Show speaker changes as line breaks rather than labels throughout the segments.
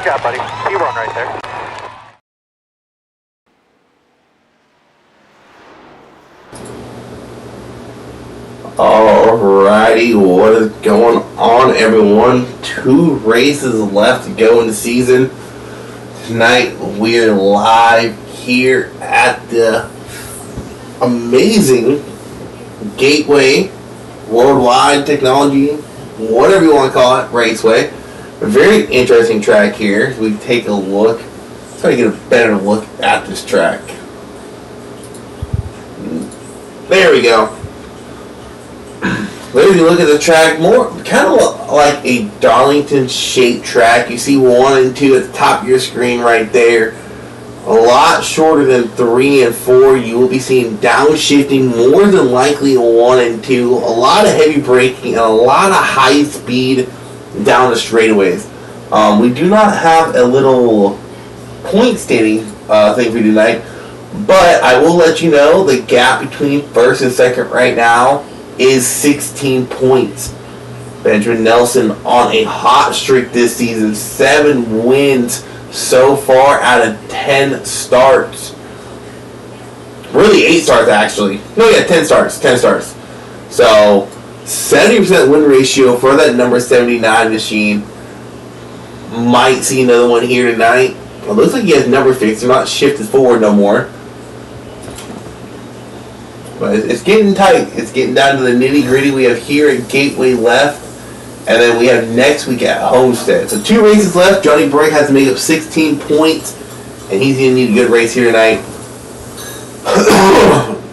got, buddy? P-run right there.
Alrighty, what is going on, everyone? 2 races left to go in the season. Tonight we're live here at the amazing Gateway Worldwide Technology, whatever you want to call it, Raceway. A very interesting track here. We take a look. Let's try to get a better look at this track. There we go. If you look at the track, more kind of like a Darlington-shaped track. You see 1 and 2 at the top of your screen right there. A lot shorter than 3 and 4. You will be seeing downshifting more than likely 1 and 2. A lot of heavy braking and a lot of high speed down the straightaways. We do not have a little point standing thing for tonight, but I will let you know the gap between first and second right now is 16 points. Benjamin Nelson on a hot streak this season. 7 wins so far out of 10 starts. Really 8 starts actually. No, yeah, 10 starts. 10 starts. So 70% win ratio for that number 79 machine. Might see another one here tonight. It looks like he has number fixed. They're not shifted forward no more. But it's getting tight. It's getting down to the nitty-gritty. We have here at Gateway left, and then we have next week at Homestead. So 2 races left. Johnny Bright has to make up 16 points, and he's going to need a good race here tonight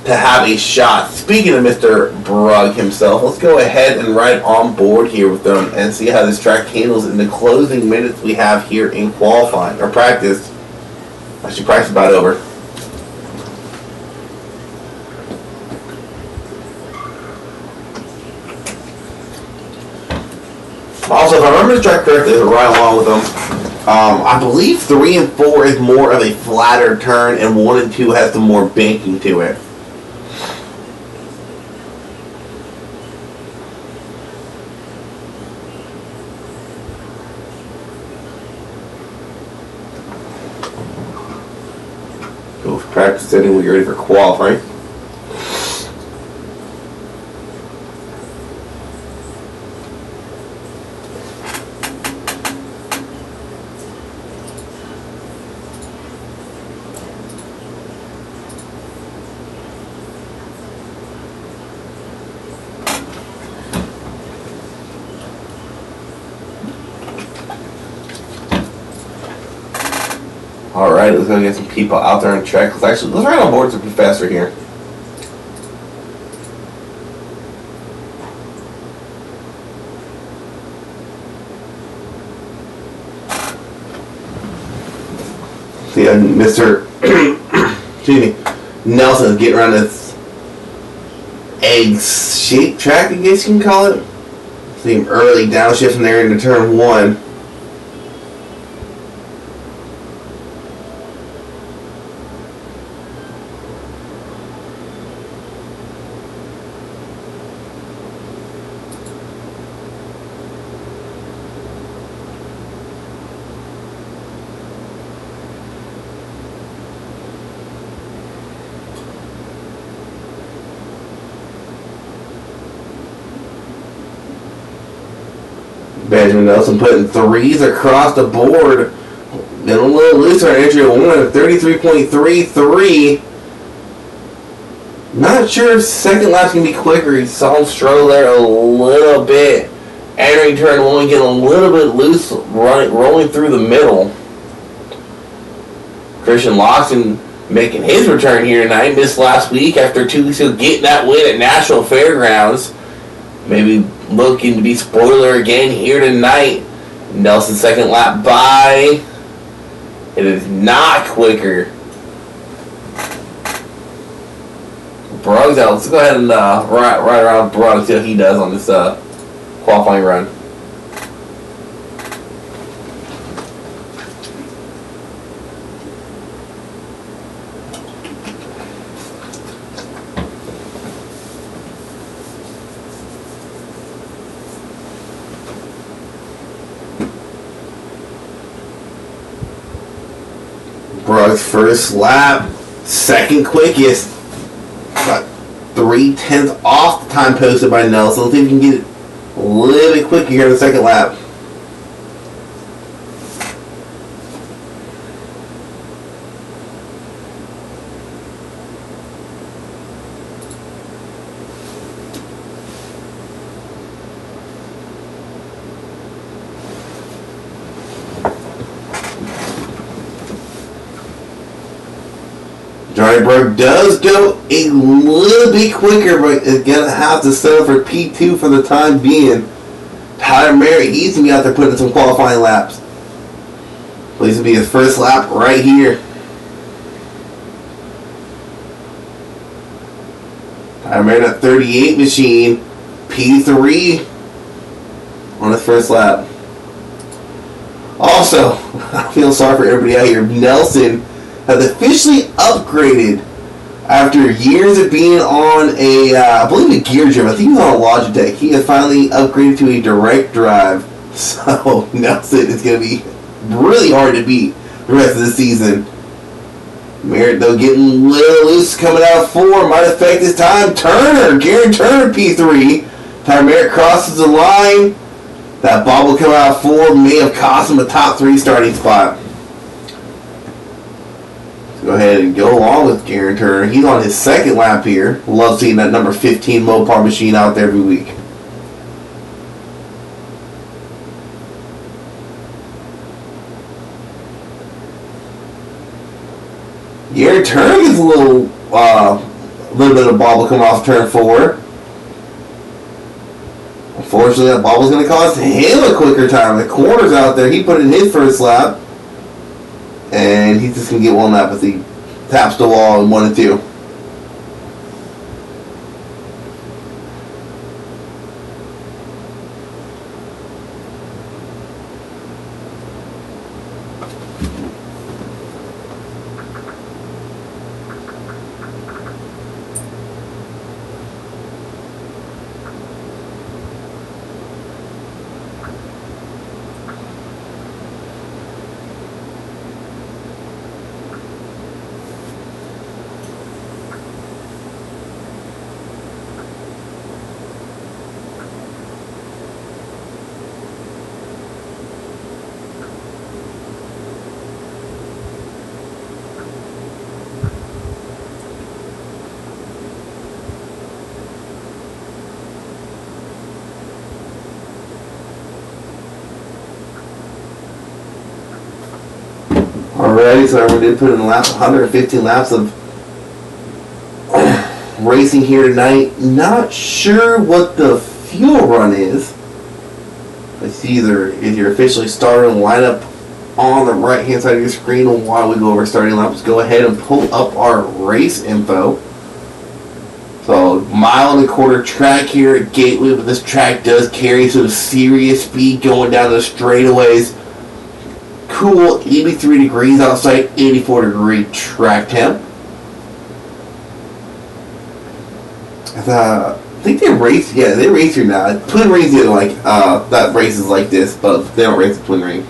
to have a shot. Speaking of Mr. Brugg himself, let's go ahead and ride on board here with them and see how this track handles in the closing minutes we have here in qualifying, or practice. Actually, practice about over. Also, if I remember the track correctly, to ride along with them, I believe 3 and 4 is more of a flatter turn, and 1 and 2 has some more banking to it. Go for practice setting, we're ready for qualifying. Alright, let's go get some people out there on track. Let's ride on board to the professor here. See, Mr. excuse me, Nelson is getting around this egg-shaped track, I guess you can call it. See him early downshifting there into turn 1. Benjamin Nelson putting 3s across the board. Then a little looser on entry 1 at 33.33. Not sure if second lap's going to be quicker. He saw him struggle there a little bit. Entering turn 1, getting a little bit loose, rolling through the middle. Christian Lawson making his return here tonight. Missed last week after 2 weeks ago getting that win at National Fairgrounds. Maybe looking to be spoiler again here tonight. Nelson second lap by. It is not quicker. Brugg's out. Let's go ahead and ride around Brugg and see what he does on this qualifying run. Brug's first lap, second quickest. About 0.3 off the time posted by Nelson. Let's see if we can get it a little bit quicker here in the second lap. Johnny Brug does go a little bit quicker, but is going to have to settle for P2 for the time being. Tyler Merritt, he's going to be out there putting some qualifying laps. So this will be his first lap right here. Tyler Merritt at 38 machine, P3 on his first lap. Also, I feel sorry for everybody out here. Nelson has officially upgraded after years of being on I believe a gear drive. I think he's on a Logitech. He has finally upgraded to a direct drive. So Nelson is going to be really hard to beat the rest of the season. Merritt, though, getting a little loose coming out of 4. Might affect his time. Garrett Turner, P3. Tyler Merritt crosses the line. That bobble coming out of 4 may have cost him a top 3 starting spot. Go ahead and go along with Garrett Turner. He's on his second lap here. Love seeing that number 15 Mopar machine out there every week. Garrett Turner gets a little bit of bobble coming off turn 4. Unfortunately, that bobble's going to cost him a quicker time. The corner's out there. He put in his first lap. And he's just going to get one lap as he taps the wall in 1 and 2. Alrighty, so everyone did put in 115 laps of racing here tonight. Not sure what the fuel run is. It's either if you're officially starting lineup on the right hand side of your screen, or while we go over starting laps, go ahead and pull up our race info. So 1.25 track here at Gateway, but this track does carry some serious speed going down the straightaways. Cool, 83 degrees outside, 84 degree track temp. I think they race, they race here now. Twin Rings is like, that race is like this, but they don't race the Twin Ring.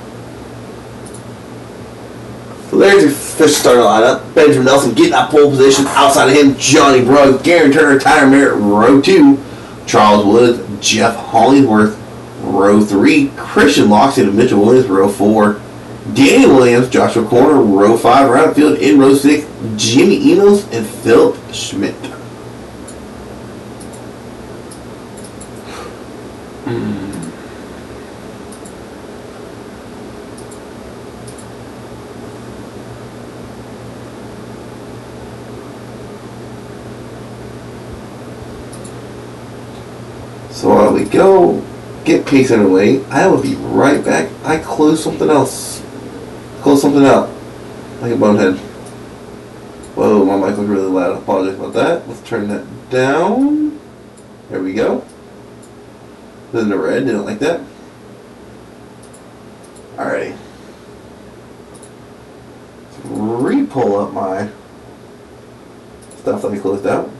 So there's your official starting lineup. Benjamin Nelson getting that pole position. Outside of him, Johnny Brug, Garrett Turner, Tyler Merritt, row 2. Charles Woods, Jeff Hollingsworth, row 3. Christian Loxton and Mitchell Williams, row 4. Danny Williams, Joshua Corner, row 5. Right field in row 6, Jimmy Enos and Philip Schmidt. So while we go get pace away, I will be right back. I close something else. Close something out. Like a bonehead. Whoa, my mic was really loud. I apologize about that. Let's turn that down. There we go. Then the red, didn't like that. Alrighty. Let's re-pull up my stuff that I closed out.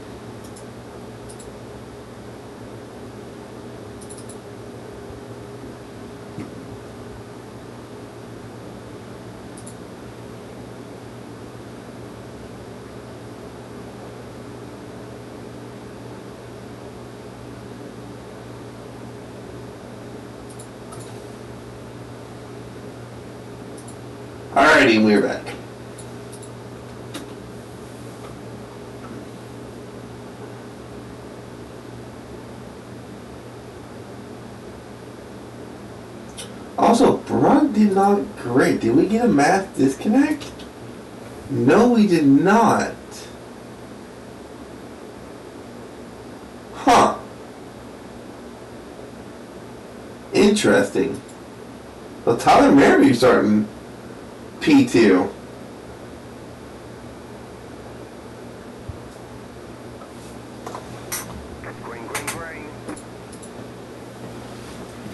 Alrighty, we're back. Also, Brugg did not great. Did we get a math disconnect? No, we did not. Huh. Interesting. Well, Tyler Merriby starting P2.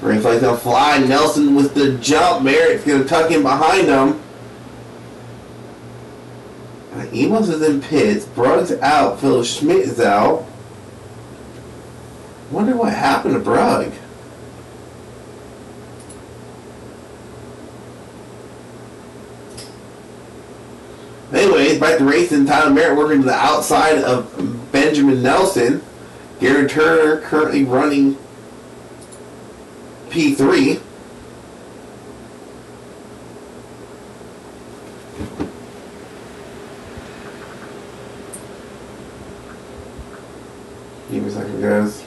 Green flag's gonna fly. Nelson with the jump. Merritt's gonna tuck in behind him. Emos is in pits. Brugg's out. Phil Schmidt is out. Wonder what happened to Brugg. Anyways, back to racing. Tyler Merritt working to the outside of Benjamin Nelson. Garen Turner currently running P3. Give me a second, guys.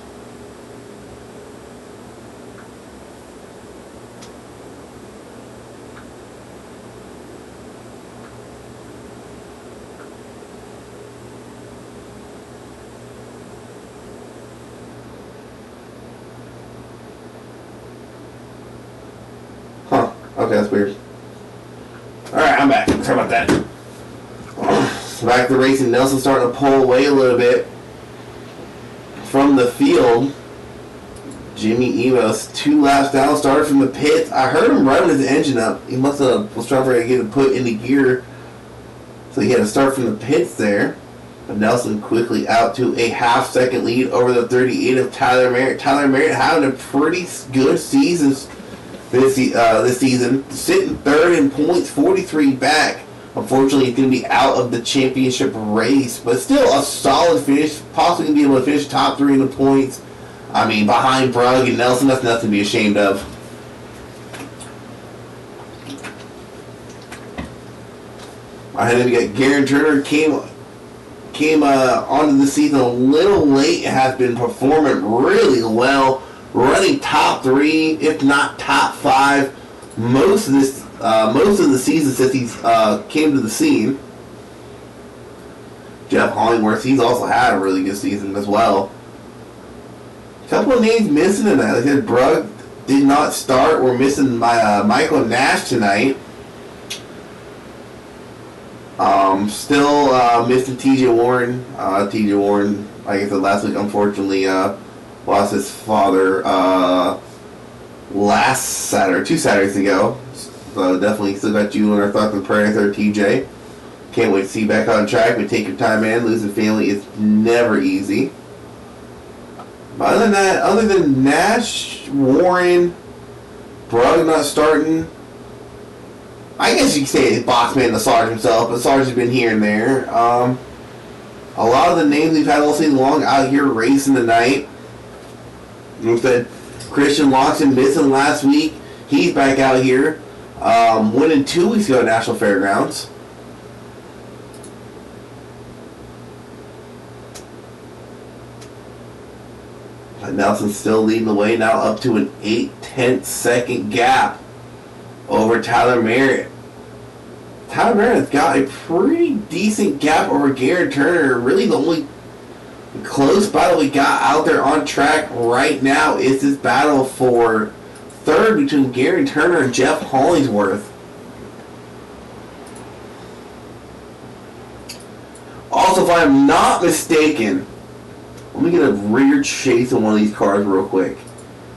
Okay, that's weird. Alright, I'm back. Sorry about that. Back to racing. Nelson starting to pull away a little bit from the field. Jimmy Emos 2 laps down, started from the pits. I heard him revving his engine up. He must have was trying to get it put into gear. So he had to start from the pits there. But Nelson quickly out to a half-second lead over the 38 of Tyler Merritt. Tyler Merritt having a pretty good season this season, sitting third in points, 43 back. Unfortunately, he's going to be out of the championship race, but still a solid finish. Possibly going to be able to finish top 3 in the points. I mean, behind Brugg and Nelson, that's nothing to be ashamed of. I had to get Garen Turner came onto the season a little late. Has been performing really well. Running top 3, if not top 5, most of the season since he's came to the scene. Jeff Hollingworth, he's also had a really good season as well. A couple of names missing tonight. Like I said, Brugg did not start. We're missing Michael Nash tonight. Still missing TJ Warren. TJ Warren, like I said last week, unfortunately lost his father last Saturday, 2 Saturdays ago. So definitely still got you in our thoughts and prayers there, TJ. Can't wait to see you back on track, but take your time, man. Losing family is never easy. But other than Nash, Warren, Brugg not starting, I guess you could say Boxman the Sarge himself, but Sarge has been here and there. A lot of the names we've had all season long out here racing tonight. We said Christian Loxton missing last week. He's back out here. Winning 2 weeks ago at National Fairgrounds. But Nelson's still leading the way now, up to an 8/10 second gap over Tyler Merritt. Tyler Merritt's got a pretty decent gap over Garen Turner. Really the only close battle we got out there on track right now is this battle for third between Garen Turner and Jeff Hollingsworth. Also, if I'm not mistaken, let me get a rear chase on one of these cars real quick.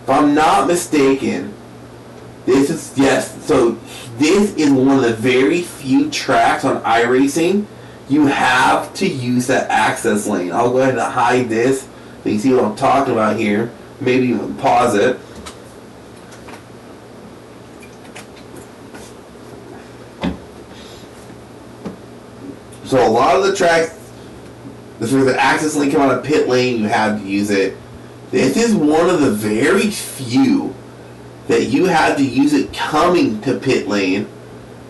If I'm not mistaken, this is one of the very few tracks on iRacing you have to use that access lane. I'll go ahead and hide this so you can see what I'm talking about here. Maybe even pause it. So a lot of the tracks, this is the access lane come out of pit lane, you have to use it. This is one of the very few that you have to use it coming to pit lane.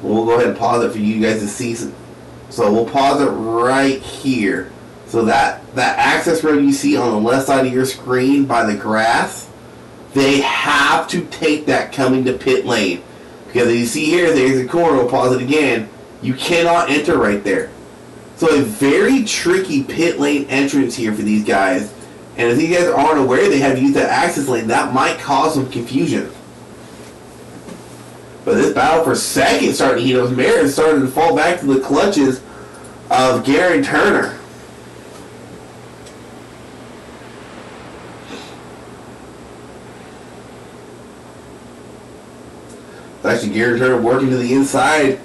We'll go ahead and pause it for you guys to see. So we'll pause it right here. So that access road you see on the left side of your screen by the grass, they have to take that coming to pit lane. Because as you see here, there's a corner. We'll pause it again. You cannot enter right there. So a very tricky pit lane entrance here for these guys. And if these guys aren't aware they have to use that access lane, that might cause some confusion. But this battle for second starting to heat up. Merritt starting to fall back to the clutches of Gary Turner. Actually, Gary Turner working to the inside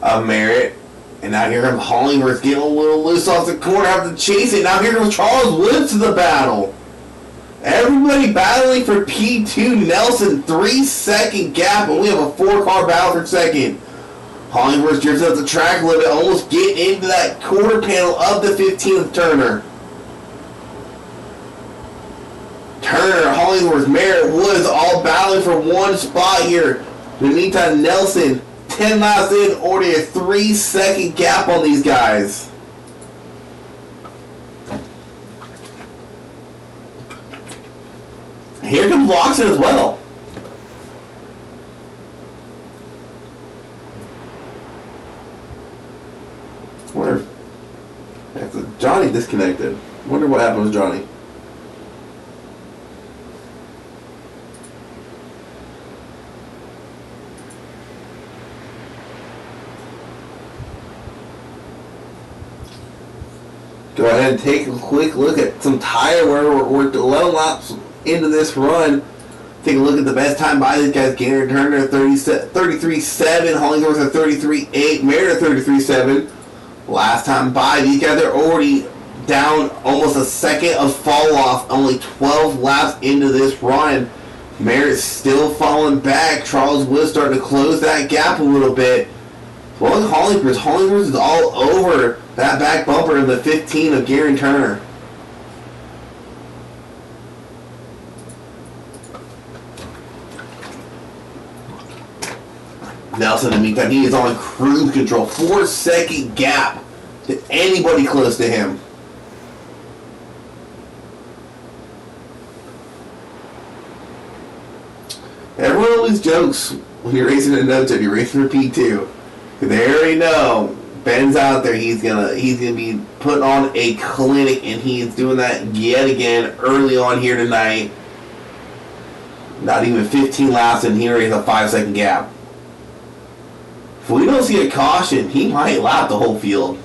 of Merritt. And now here comes Hollingworth getting a little loose off the corner after chasing. Now here comes Charles Woods to the battle. Everybody battling for P2. Nelson, 3-second gap, and we have a 4-car battle for second. Hollingworth drifts up the track a little bit, almost getting into that quarter panel of the 15th Turner. Turner, Hollingworth, Merritt, Woods all battling for one spot here. In the meantime, Nelson, 10 laps in, already a 3-second gap on these guys. Here comes Loxton as well. Wonder if Johnny disconnected. Wonder what happened with Johnny. Go ahead and take a quick look at some tire wear. We're 11 laps into this run. Take a look at the best time by these guys. Gary Turner 33.7, Hollingworth at 33.8, Merritt at 33.7. Last time by, these guys are already down almost a second of fall off. Only 12 laps into this run. Merritt's still falling back. Charles Wood starting to close that gap a little bit. Well, Hollingworth is all over that back bumper of the 15 of Gary Turner. Nelson, in the meantime, he is on cruise control. 4-second gap to anybody close to him. Everyone always jokes when you're racing a no-tip, you're racing for P2. They already know Ben's out there. He's gonna be putting on a clinic, and he's doing that yet again early on here tonight. Not even 15 laps, and here is a 5-second gap. If we don't see a caution, he might lap the whole field.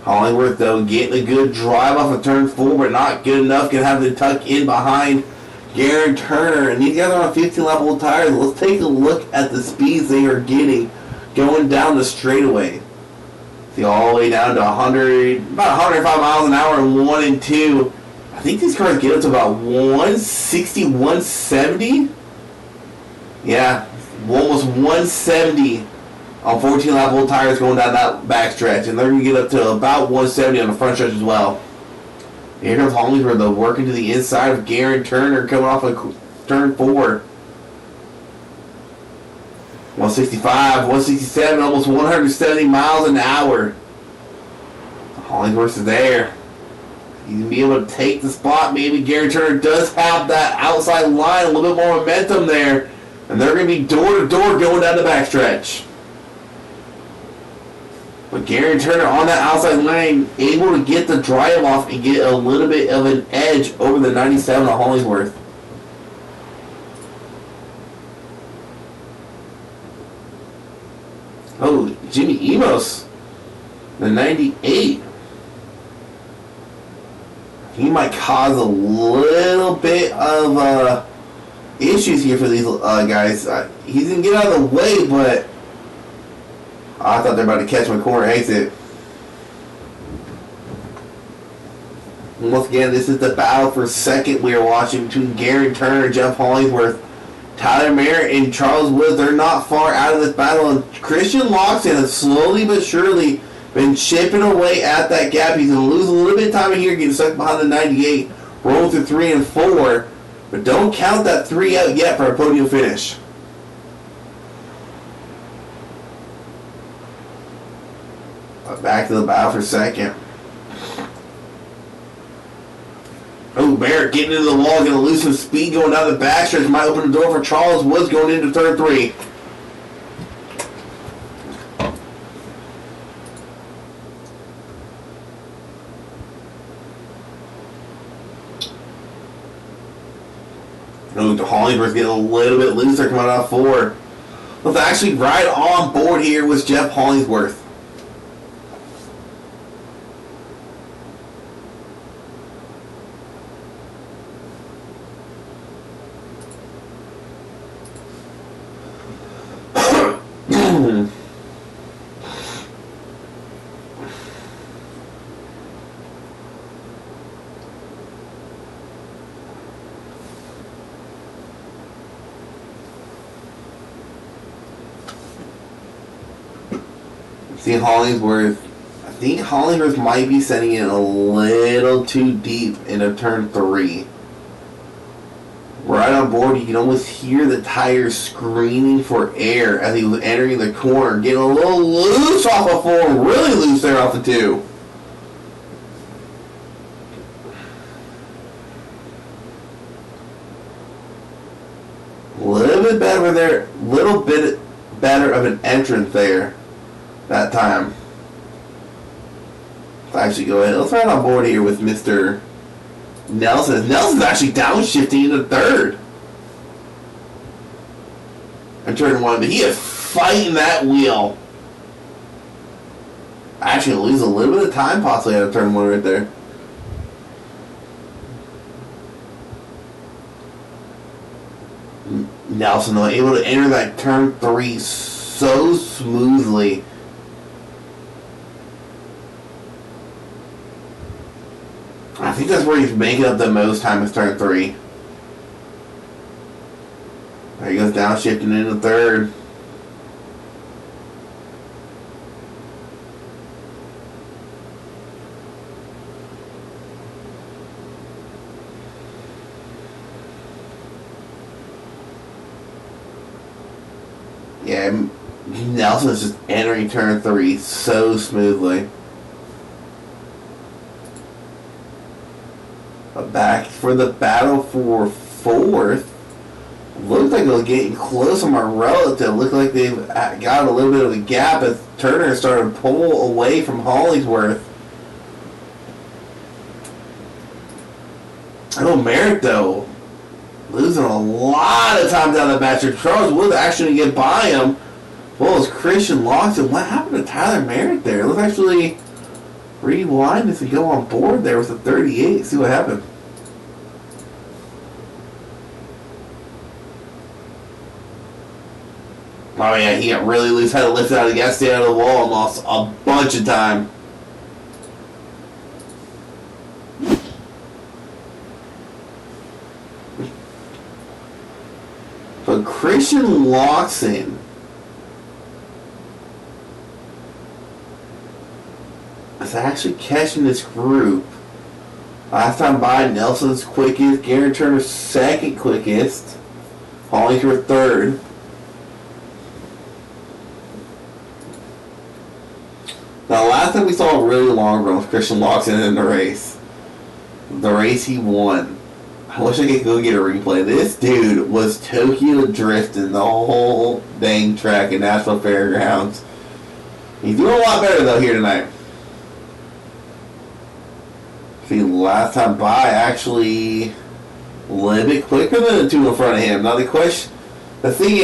Hollingworth, though, getting a good drive off of turn 4, but not good enough. Gonna have to tuck in behind Gary Turner, and these guys are on 15-lap old tires. Let's take a look at the speeds they are getting going down the straightaway. See, all the way down to about 105 miles an hour in 1 and 2. I think these cars get up to about 160, 170. Yeah, almost 170 on 14-lap old tires going down that back stretch, and they're going to get up to about 170 on the front stretch as well. Here comes Hollingworth, though, working to the inside of Gary Turner, coming off of turn 4. 165, 167, almost 170 miles an hour. Hollingworth is there. He's going to be able to take the spot. Maybe Gary Turner does have that outside line, a little bit more momentum there. And they're going to be door-to-door going down the backstretch. But Gary Turner on that outside lane, able to get the drive off and get a little bit of an edge over the 97 of Hollingworth. Oh, Jimmy Emos, the 98. He might cause a little bit of issues here for these guys. He's going to get out of the way, but I thought they were about to catch my corner exit. And once again, this is the battle for second we are watching between Gary Turner, Jeff Hollingworth, Tyler Merritt, and Charles Woods. They're not far out of this battle, and Christian Loxton has slowly but surely been chipping away at that gap. He's going to lose a little bit of time in here, getting stuck behind the 98, rolling through 3 and 4, but don't count that 3 out yet for a podium finish. back to the battle for second. Oh, Barrett getting into the wall, going to lose some speed going down the backstretch. Might open the door for Charles Woods going into turn 3. Oh, Hollingsworth's getting a little bit looser coming out of 4. Let's actually right on board here with Jeff Hollingsworth. See Hollingsworth. I think Hollingsworth might be setting it a little too deep into turn 3. Right on board, you can almost hear the tires screaming for air as he was entering the corner, getting a little loose off of 4, really loose there off the 2. Little bit better of an entrance there that time. Let's actually go ahead. Let's ride on board here with Mr. Nelson. Nelson's actually downshifting into 3rd. And turn 1, but he is fighting that wheel. Actually lose a little bit of time possibly out of turn 1 right there. Nelson though able to enter that turn 3 so smoothly. I think that's where he's making up the most time is turn 3. There he goes downshifting into 3rd. Yeah, Nelson is just entering turn 3 so smoothly. But back for the battle for 4th. Looks like they're getting close on my relative. Looks like they've got a little bit of a gap as Turner started to pull away from Hollingsworth. Oh, Merritt though, losing a lot of time down the backstretch. Charles Wood actually get by him. Well, as Christian lost it. What happened to Tyler Merritt there? Let's actually rewind this and go on board there with the 38. See what happened. Oh yeah, he got really loose. Had to lift out of the gas, stay out of the wall, and lost a bunch of time. But Christian Loxon is actually catching this group. Last time by, Nelson's quickest, Garen Turner's second quickest, Hollingsworth 3rd. Now, last time we saw a really long run with Christian Loxon in the race. The race he won. I wish I could go get a replay. This dude was Tokyo drifting the whole dang track at Nashville Fairgrounds. He's doing a lot better though here tonight. See, last time by actually a little bit quicker than the 2 in front of him. Now the thing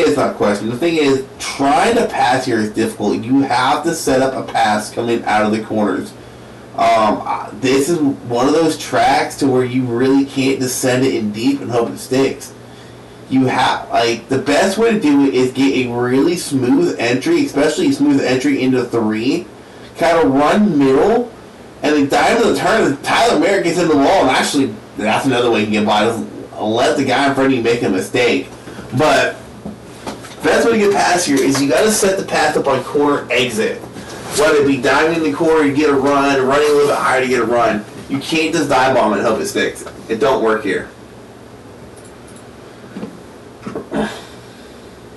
is, trying to pass here is difficult. You have to set up a pass coming out of the corners. This is one of those tracks to where you really can't descend it in deep and hope it sticks. You have, the best way to do it is get a really smooth entry, especially a smooth entry into 3, kind of run middle, and then dive into the turn, and Tyler Merritt gets in the wall, and actually, that's another way you can get by, is let the guy in front of you make a mistake. But the best way to get past here is you got to set the path up on corner exit. Whether it be diving in the corner to get a run, running a little bit higher to get a run. You can't just dive bomb it and hope it sticks. It don't work here.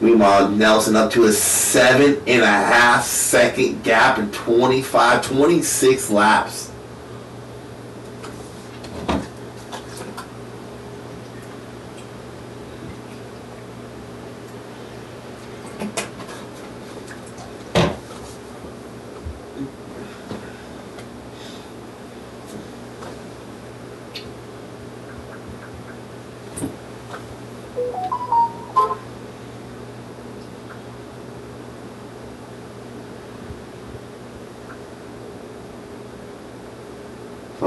Meanwhile, Nelson up to a 7.5 second gap in 26 laps.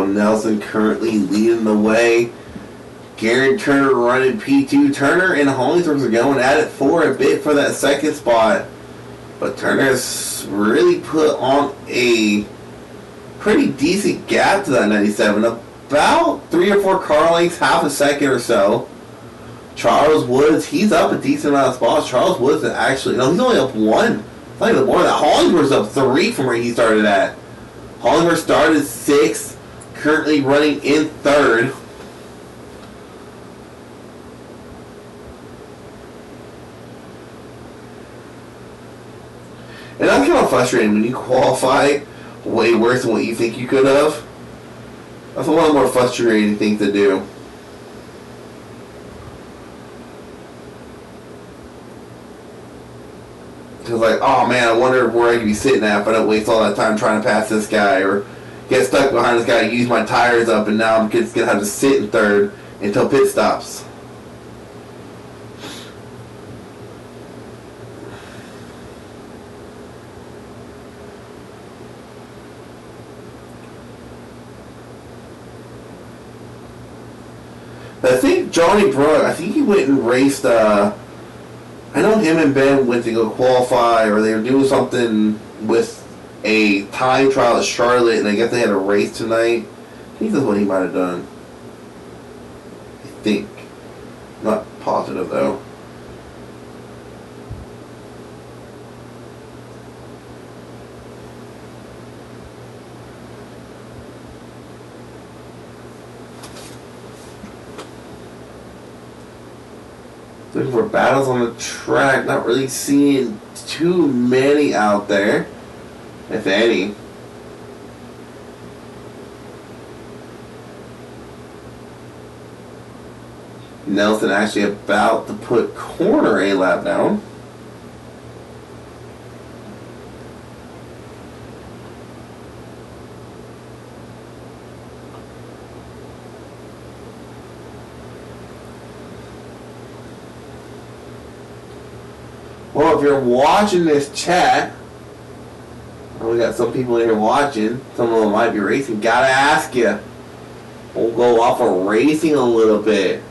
Nelson currently leading the way. Garen Turner running P2. Turner and Hollingsworth are going at it for a bit for that second spot. But Turner has really put on a pretty decent gap to that 97. About 3 or 4 car lengths, half a second or so. Charles Woods, he's up a decent amount of spots. Charles Woods is actually, no, he's only up 1. It's not even more than that. Hollingsworth's up 3 from where he started at. Hollingsworth started 6th. Currently running in 3rd. And that's kind of frustrating when you qualify way worse than what you think you could have. That's one of the more frustrating things to do. It's like, oh man, I wonder where I could be sitting at if I don't waste all that time trying to pass this guy, or get stuck behind this guy, use my tires up, and now I'm just going to have to sit in 3rd until pit stops. I think Johnny Brook, I think he went and raced, I know him and Ben went to go qualify, or they were doing something with a time trial at Charlotte, and I guess they had a race tonight. I think that's what he might have done. I think. Not positive, though. Looking for battles on the track. Not really seeing too many out there, if any. Nelson actually about to put corner a lap down. Well, if you're watching this chat, we got some people in here watching, some of them might be racing, gotta ask you, we'll go off of racing a little bit.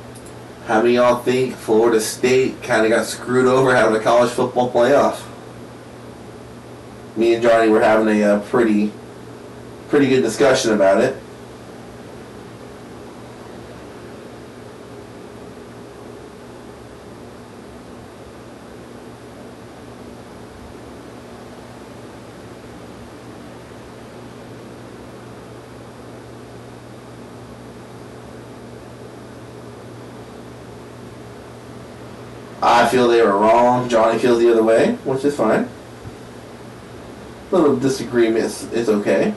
How many of y'all think Florida State kind of got screwed over having a college football playoff? Me and Johnny were having a pretty good discussion about it. I feel they were wrong. Johnny feels the other way, which is fine. A little disagreement is okay.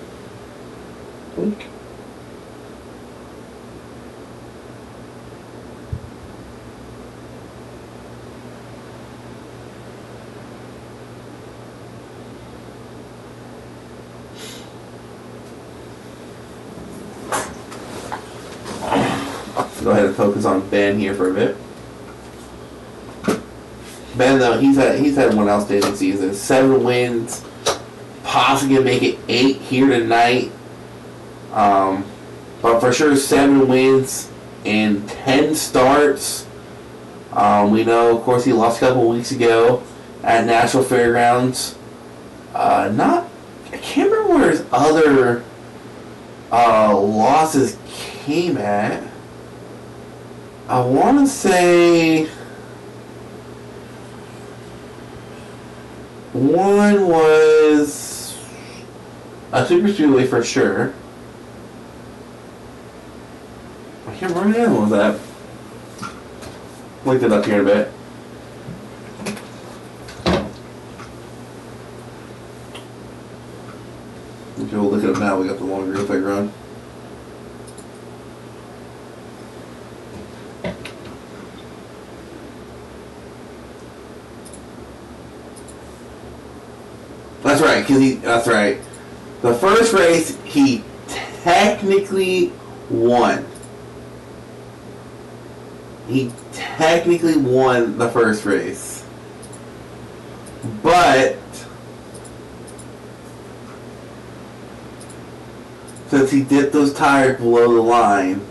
Let's go ahead and focus on Ben here for a bit. Ben, though, he's had one outstanding season. 7 wins, possibly gonna make it 8 here tonight. But for sure, 7 wins and 10 starts. We know, of course, he lost a couple weeks ago at National Fairgrounds. I can't remember where his other losses came at. I want to say one was a super speedway for sure. I can't remember the other one was that. Looked it up here in a bit. it up now. We got the longer effect run. That's right, that's right. The first race, he technically won. He technically won the first race. But since he dipped those tires below the line,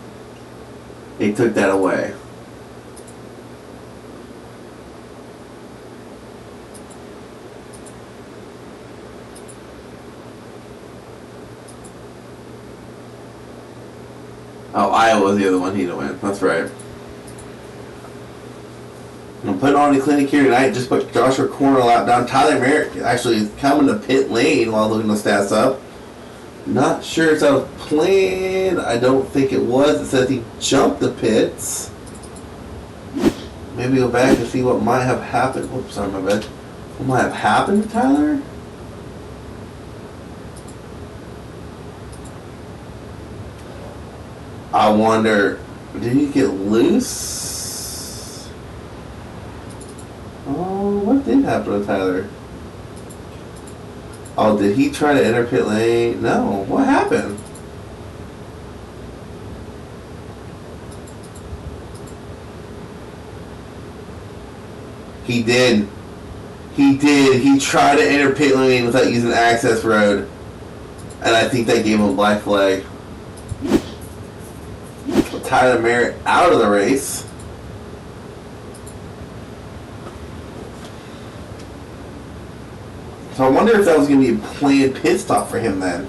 they took that away. Oh, Iowa was the other one he didn't win. That's right. I'm putting on the clinic here tonight. Just put Joshua Corner lap down. Tyler Merritt actually coming to pit lane while looking the stats up. Not sure it's out of plan. I don't think it was. It says he jumped the pits. Maybe go back and see what might have happened. Oops, sorry, my bad. What might have happened to Tyler? I wonder, did he get loose? Oh, what did happen to Tyler? Oh, did he try to enter pit lane? No. What happened? He did. He did. He tried to enter pit lane without using access road. And I think that gave him a black flag. Tyler Merritt out of the race. So I wonder if that was going to be a planned pit stop for him then.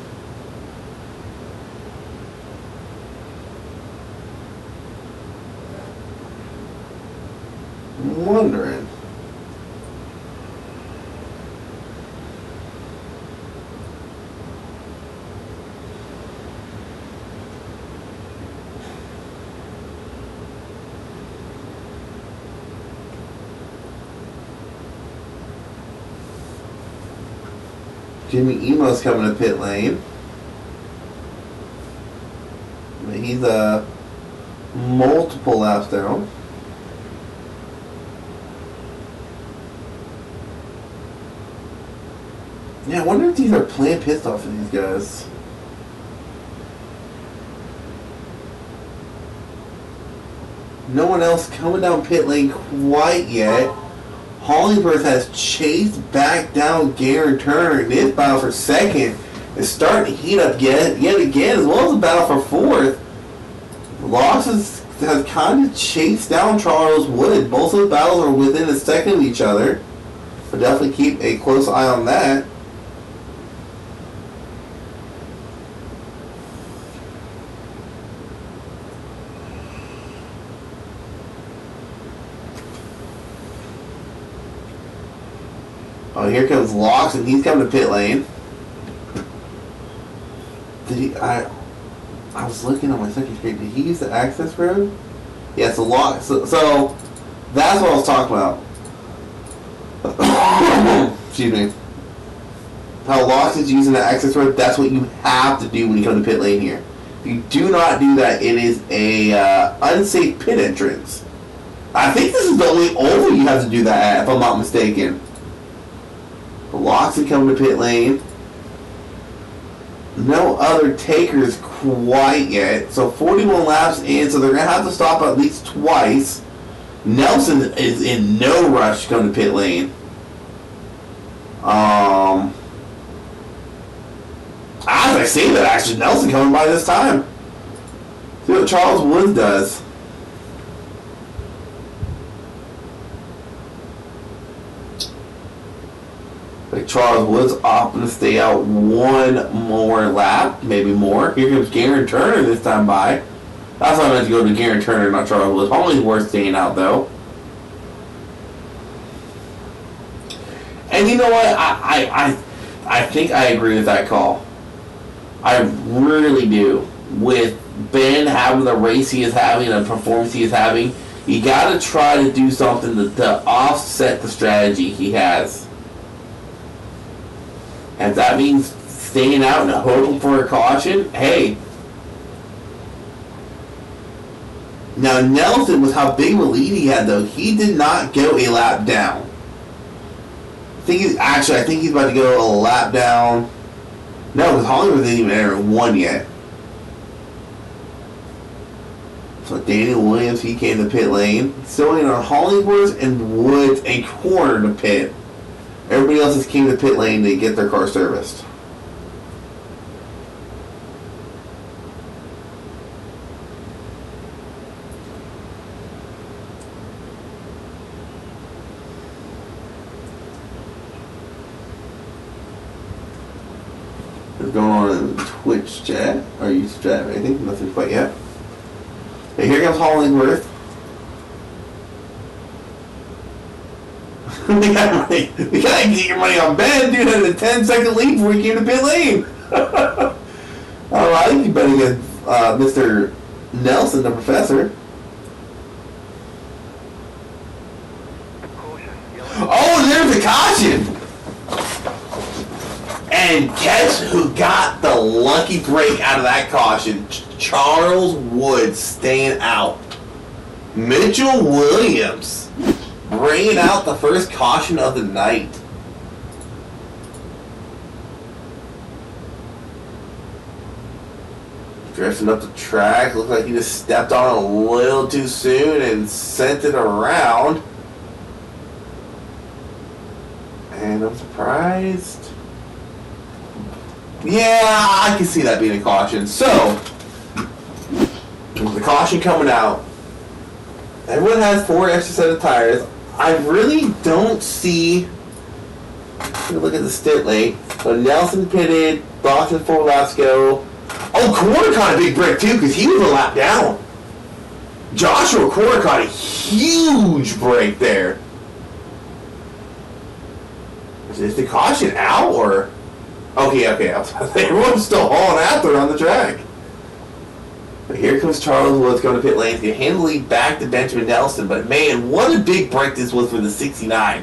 I'm wondering. Jimmy Emo's coming to pit lane. He's multiple laps down. Yeah, I wonder if these are planned pit stops for these guys. No one else coming down pit lane quite yet. Hollingsworth has chased back down Garen Turner. This battle for second is starting to heat up yet again, as well as the battle for fourth. Losses has kind of chased down Charles Wood. Both of the battles are within a second of each other. But definitely keep a close eye on that. Oh, here comes Locks, and he's coming to pit lane. Did he? I was looking on my second screen. Did he use the access road? Yeah, so Locks. So that's what I was talking about. Excuse me. How Locks is using the access road. That's what you have to do when you come to pit lane here. If you do not do that, it is a unsafe pit entrance. I think this is the only over you have to do that at, if I'm not mistaken. Loxley coming to pit lane. No other takers quite yet. So 41 laps in, so they're going to have to stop at least twice. Nelson is in no rush to come to pit lane. As I say that, actually, Nelson coming by this time. See what Charles Woods does. Like Charles Woods opting to stay out one more lap, maybe more. Here comes Garen Turner this time by. That's why I meant to go to Garen Turner, not Charles Woods. Probably worth staying out though. And you know what? I think I agree with that call. I really do. With Ben having the race he is having and the performance he is having, you got to try to do something to offset the strategy he has. And that means staying out and hoping for a caution. Hey. Now Nelson, with how big of a lead he had though, he did not go a lap down. I think he's about to go a lap down. No, because Hollingsworth didn't even enter one yet. So Daniel Williams, he came to pit lane. Still waiting on Hollingsworth and Woods a corner to pit. Everybody else has came to pit lane to get their car serviced. What's going on in Twitch chat or YouTube chat? I think nothing quite yet. Okay, here comes Hollingsworth. We gotta get your money on Ben, dude. Had a 10-second lead before he came to pit lane. Oh, I think you better get Mr. Nelson, the professor. Oh, there's a caution. And guess who got the lucky break out of that caution? Charles Woods staying out. Mitchell Williams bringing out the first caution of the night. Drifting up the track. Looks like he just stepped on it a little too soon and sent it around. And I'm surprised. Yeah, I can see that being a caution. So, with the caution coming out, everyone has 4 extra set of tires. I really don't see. Look at the stint lane. So Nelson pitted, Boston 4 laps go. Oh, Corner caught a big break too because he was a lap down. Joshua Corner caught a huge break there. Is the caution out or? Okay. Everyone's still hauling after on the track. But here comes Charles Woods going to pit lane. He's going to hand the lead back to Benjamin Nelson. But man, what a big break this was for the 69.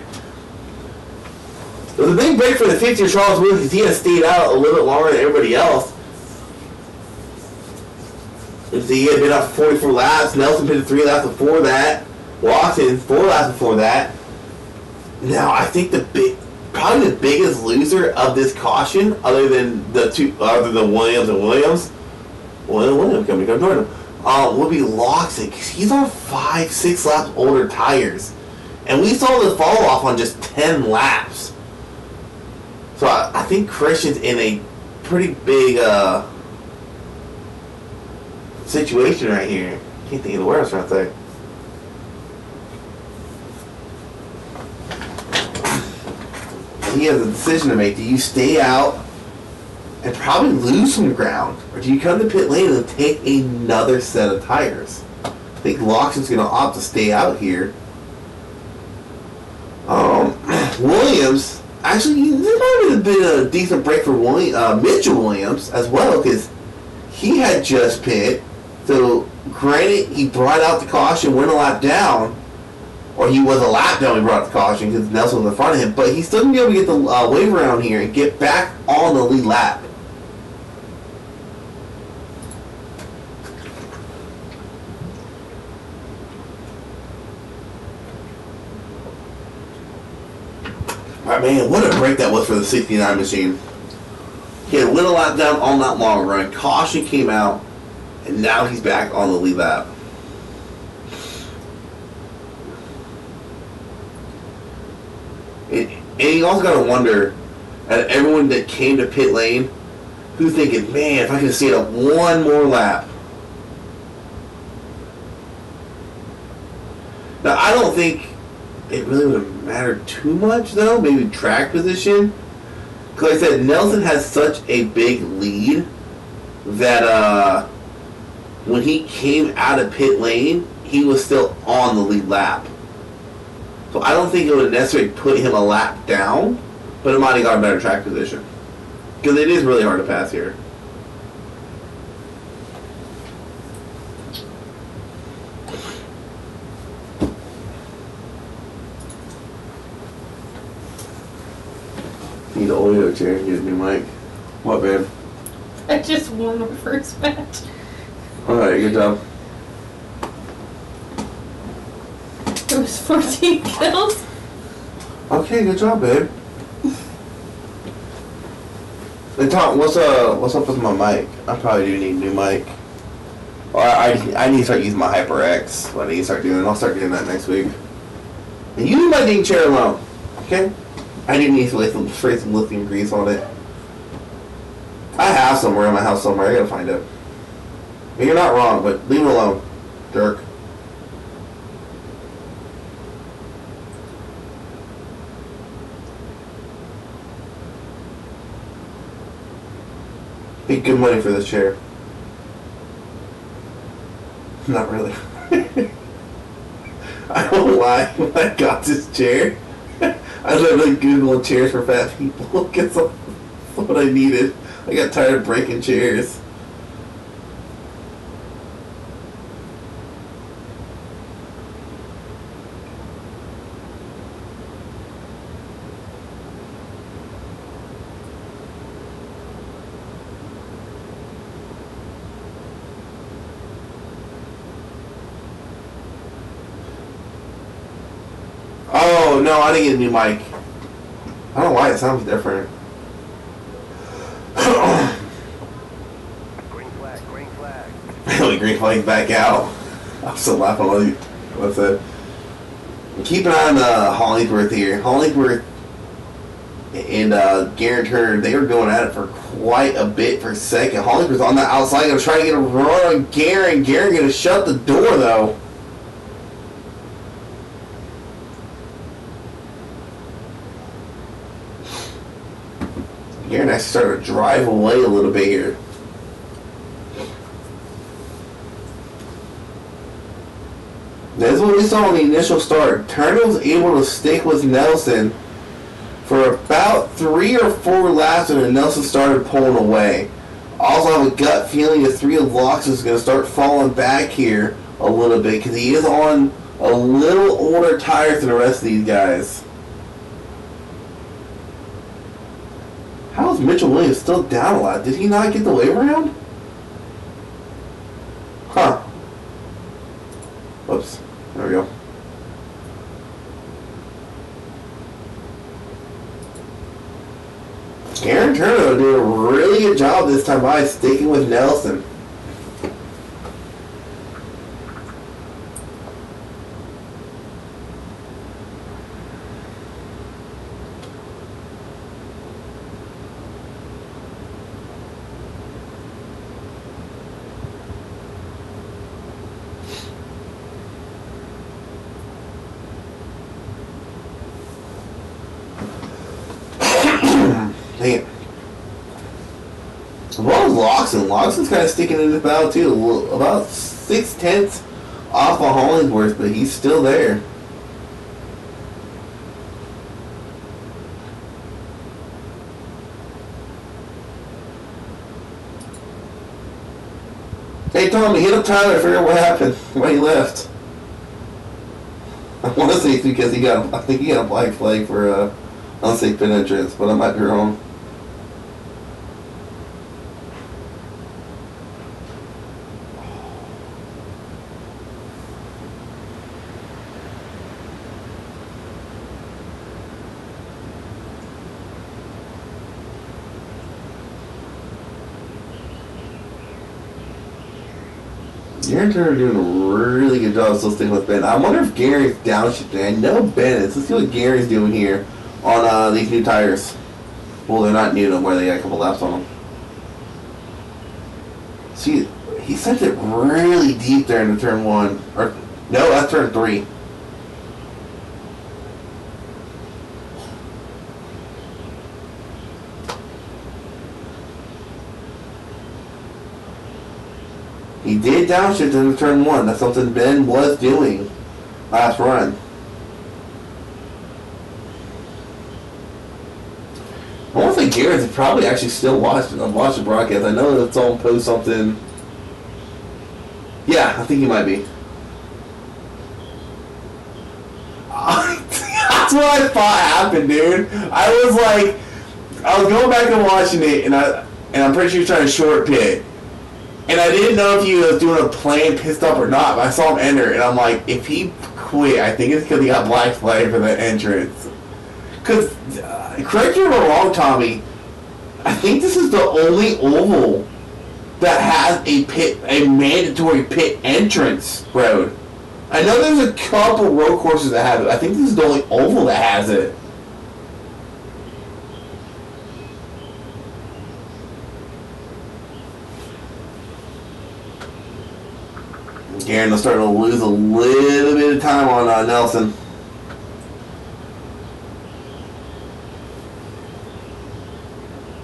It was a big break for the 50 Charles Woods because he had stayed out a little bit longer than everybody else. He had been up for 44 laps. Nelson pitted 3 laps before that. Watson 4 laps before that. Now I think probably the biggest loser of this caution, other than Williams and Williams coming to join him, would be Loxley, because he's on 5-6 laps older tires, and we saw the fall off on just 10 laps. So I think Christian's in a pretty big situation right here. Can't think of the word I was trying to say. He has a decision to make. Do you stay out and probably lose some ground, or do you come to pit lane and take another set of tires? I think Loxton's going to opt to stay out here. Williams, actually, there might have been a decent break for Mitchell Williams as well, because he had just pit. So, granted, he brought out the caution, went a lap down, or he was a lap down when he brought the caution because Nelson was in front of him, but he's still going to be able to get the wave around here and get back on the lead lap. Alright, man, what a break that was for the 69 machine. He had a little lap down on that long run. Caution came out, and now he's back on the lead lap. And you also got to wonder, at everyone that came to pit lane, who's thinking, man, if I could stay up one more lap. Now, I don't think it really would have mattered too much, though. Maybe track position. Because like I said, Nelson has such a big lead that when he came out of pit lane, he was still on the lead lap. So I don't think it would necessarily put him a lap down, but it might have got a better track position. Because it is really hard to pass here. Need the audio chair, get a new mic. What, babe?
I just won my first match.
Alright, good job.
It was 14 kills.
Okay, good job, babe. Hey Tom, what's up with my mic? I probably do need a new mic. Or I need to start using my HyperX. What I need to start doing. I'll start doing that next week. And you leave my dang chair alone, okay? I do need to spray some lithium grease on it. I have somewhere in my house somewhere. I gotta find it. You're not wrong, but leave it alone, jerk. Paid good money for this chair. Not really. I won't lie. When I got this chair, I literally Googled chairs for fat people because that's what I needed. I got tired of breaking chairs. Oh, no, I didn't get a new mic. I don't know why it sounds different.
Green flag, green flag.
Really, green flag back out. I'm still laughing at what I said. Keep an eye on Hollingsworth here. Hollingsworth and Garen Turner, they were going at it for quite a bit for a second. Hollingsworth on the outside, going to try to get a run on Garen. Garen going to shut the door, though. Garen actually started to drive away a little bit here. That's what we saw in the initial start. Turner was able to stick with Nelson for about 3 or 4 laps, and then Nelson started pulling away. Also, I have a gut feeling that 3 of Locks is going to start falling back here a little bit because he is on a little older tires than the rest of these guys. How is Mitchell Williams still down a lot? Did he not get the wave around? Huh. Whoops. There we go. Garen Turner did a really good job this time by sticking with Nelson. Dang it. As well as Lawson. Lawson's kind of sticking in the battle too. About 6/10 off of Hollingsworth, but he's still there. Hey Tommy, hit up Tyler, figure out what happened, why he left. I want to say it's because I think he got a black flag for unsafe pit entrance, but I might be wrong. Garen Turner doing a really good job still sticking with Ben. I wonder if Gary's downshifting. I know Ben is. Let's see what Gary's doing here on these new tires. Well, they're not new no more. They got a couple laps on them. See, he sent it really deep there into turn 1. Or, no, that's turn 3. He did downshift into turn 1. That's something Ben was doing last run. I want to say Garrett's probably actually still watching the broadcast. I know that someone post something. Yeah, I think he might be. That's what I thought happened, dude. I was going back and watching it, and
and I'm pretty sure he's trying to short pit. And I didn't know if he was doing a planned pit stop or not, but I saw him enter, and I'm like, if he quit, I think it's because he got black flag for the entrance. Because, correct me if I'm wrong, Tommy, I think this is the only oval that has a mandatory pit entrance road. I know there's a couple road courses that have it. I think this is the only oval that has it. Aaron is starting to lose a little bit of time on Nelson.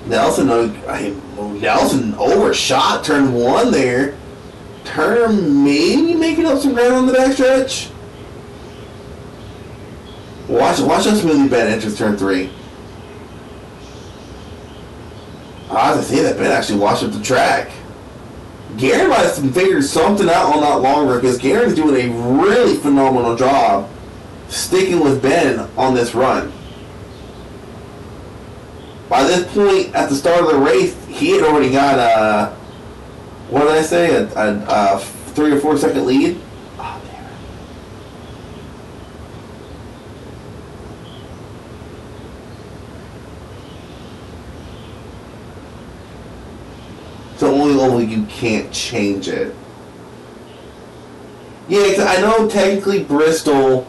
Nelson overshot turn 1 there. Turn maybe making up some ground on the backstretch. Watch how smoothly Ben enters turn 3. I was to say that Ben actually washed up the track. Garen might have figured something out on that longer because Garen's doing a really phenomenal job sticking with Ben on this run. By this point, at the start of the race, he had already got what did I say? A 3 or 4 second lead. Oh, damn it. So only you can't change it. Yeah, cause I know technically Bristol,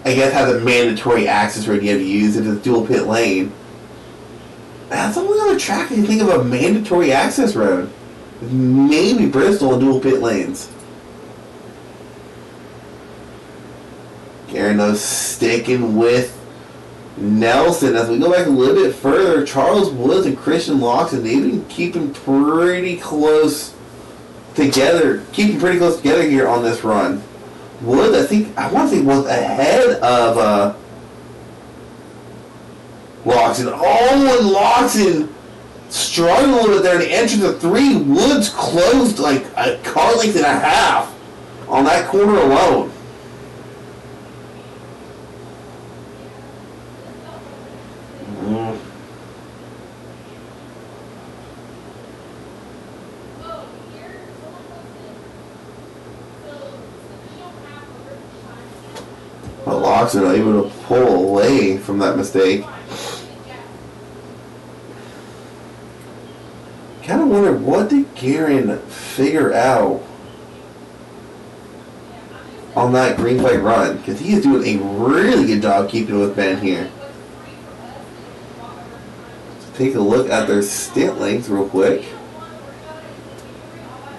I guess, has a mandatory access road you have to use if it's dual pit lane. That's the only other track I can think of a mandatory access road. Maybe Bristol and dual pit lanes. Garen though sticking with Nelson. As we go back a little bit further, Charles Woods and Christian Loxton, they've been keeping pretty close together. Here on this run. Woods, I want to say, was ahead of Loxton. Oh, and Loxton struggling a little bit there in the entrance of 3. Woods closed like a car length and a half on that corner alone. But Loxton able to pull away from that mistake. Kind of wonder, what did Garen figure out on that green flag run? Because he is doing a really good job keeping with Ben here. Let's take a look at their stint lengths real quick.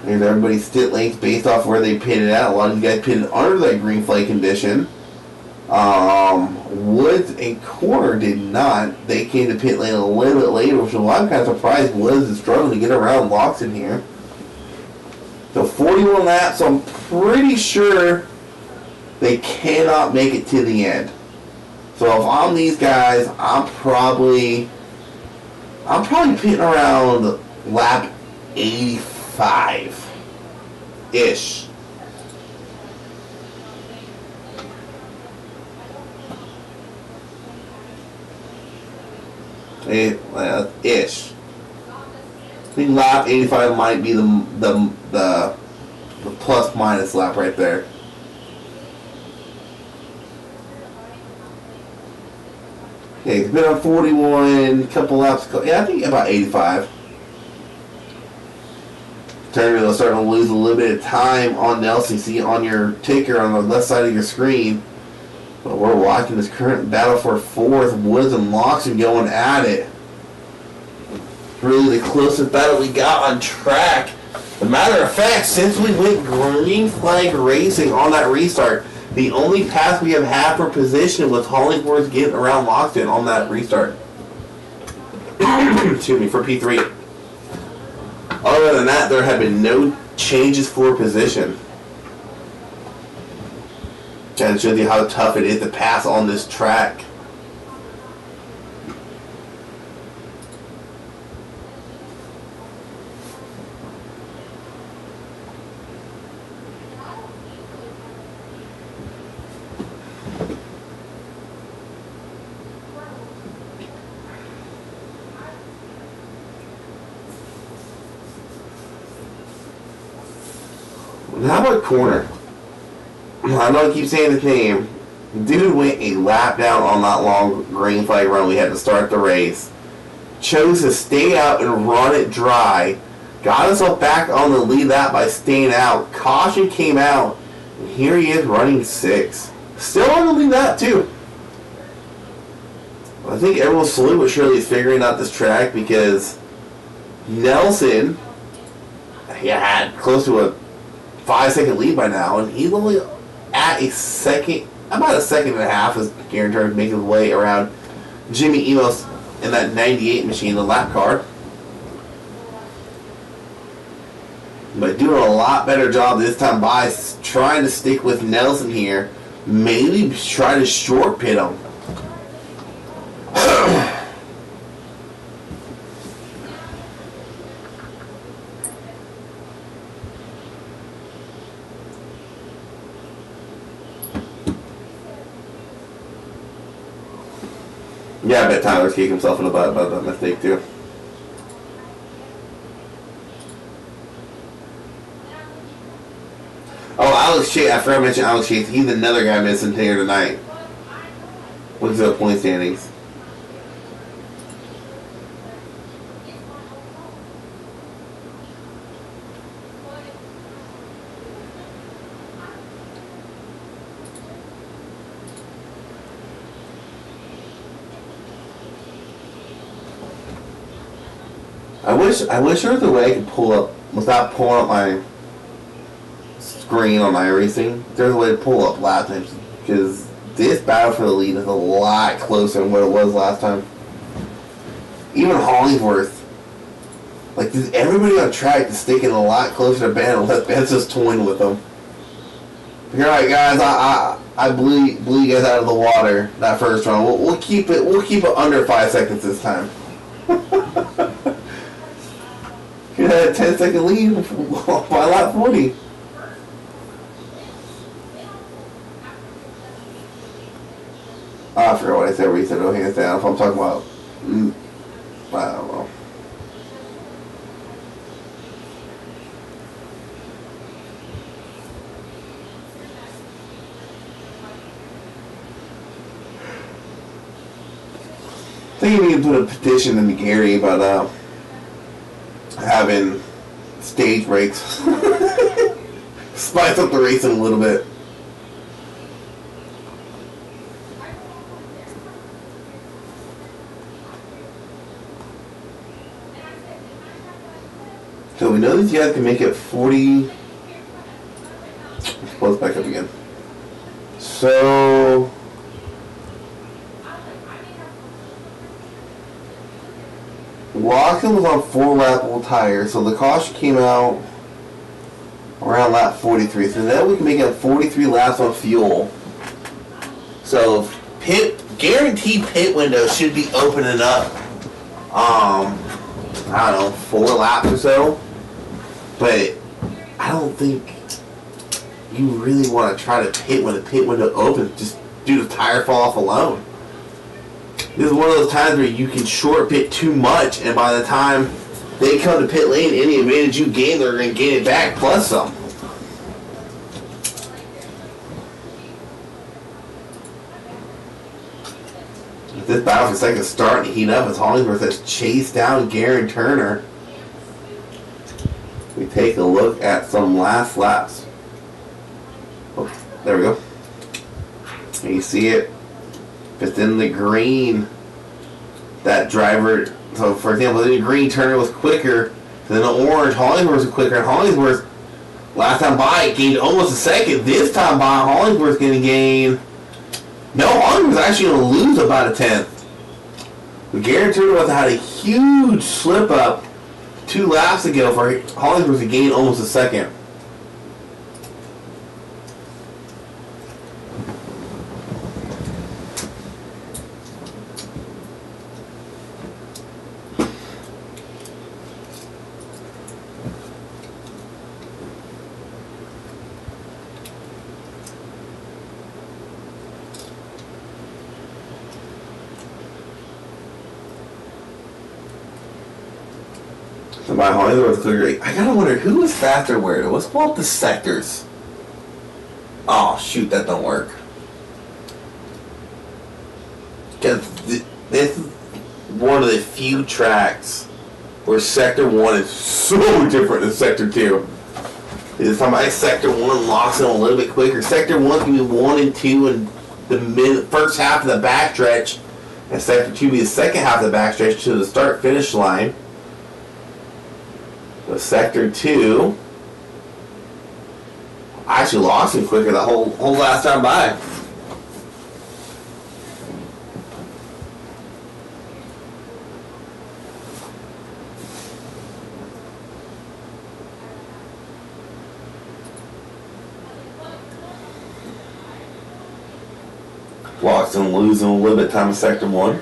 There's everybody's stint lengths based off where they pitted out. A lot of you guys pitted under that green flag condition. Woods and Corner did not. They came to pit lane a little bit later, so I'm kind of surprised Woods is struggling to get around Loxton here. So 41 laps, so I'm pretty sure they cannot make it to the end. So if I'm these guys, I'm probably pitting around lap 85-ish. Ish. I think lap 85 might be the plus minus lap right there. Okay, it's been on 41, couple laps. Yeah, I think about 85. Turner starting to lose a little bit of time on Nelson. You see on your ticker on the left side of your screen. But we're watching this current battle for 4th. Woods and Loxton going at it. Really the closest battle we got on track. As a matter of fact, since we went green flag racing on that restart, the only path we have had for position was Hollingworth getting around Loxton on that restart. Excuse me, for P3. Other than that, there have been no changes for position. Kind of shows you how tough it is to pass on this track.
How about corner? I know I keep saying his name. Dude went a lap down on that long green flag run we had to start the race. Chose to stay out and run it dry. Got himself back on the lead lap by staying out. Caution came out. And here he is running 6. Still on the lead lap too. I think everyone slowly but surely is figuring out this track because Nelson had close to a 5-second lead by now, and he's only at a second, about a second and a half as Garen Turner's making his way around Jimmy Emos in that 98 machine, the lap car. But doing a lot better job this time by trying to stick with Nelson here. Maybe try to short pit him. Yeah, I bet Tyler's kicked himself in the butt about that mistake too. Oh, Alex Chase, I forgot to mention Alex Chase. He's another guy missing here tonight. What's the point standings? I wish there was a way I could pull up without pulling up my screen on my racing. There's a way to pull up lap times because this battle for the lead is a lot closer than what it was last time. Even Hollingsworth, like everybody on track is sticking a lot closer to Ben and let Ben just toying with them. You're right, guys. I blew you guys out of the water that first round. We'll keep it under 5 seconds this time. You had a 10-second lead by lap 40. I forgot what I said where you said no hands down. If I'm talking about, I don't know. I think you need to put a petition in Gary about having stage breaks. Spice up the racing a little bit. So we know these guys can make it 40. Let's close back up again. So Watson was on 4 lappable tires, so the caution came out around lap 43. So now we can make it 43 laps on fuel. So guaranteed pit window should be opening up. I don't know, 4 laps or so. But I don't think you really want to try to pit when the pit window opens just due to tire fall off alone. This is one of those times where you can short pit too much, and by the time they come to pit lane, any advantage you gain, they're going to gain it back plus some. This battle for second starting to heat up as Hollingsworth has chased down Garen Turner. We take a look at some last laps. Oh, there we go. And you see it. If it's in the green, that driver, so for example, the green Turner was quicker than the orange. Hollingsworth was quicker, and Hollingsworth, last time by, gained almost a second. This time by, Hollingsworth's going to gain, no, Hollingsworth's actually going to lose about a 10th. But Garen Turner must have had a huge slip up 2 laps ago for Hollingsworth to gain almost a second. So my Hollywood clear. I gotta wonder who was faster where. Let's pull up the sectors. Oh shoot, that don't work. Because this is one of the few tracks where Sector 1 is so different than Sector 2. This time Sector 1 locks in a little bit quicker. Sector 1 can be 1 and 2 in the first half of the backstretch, and Sector 2 be the second half of the backstretch to the start-finish line. But Sector 2 actually lost him quicker the whole last time by. Watson losing a little bit of time in Sector 1.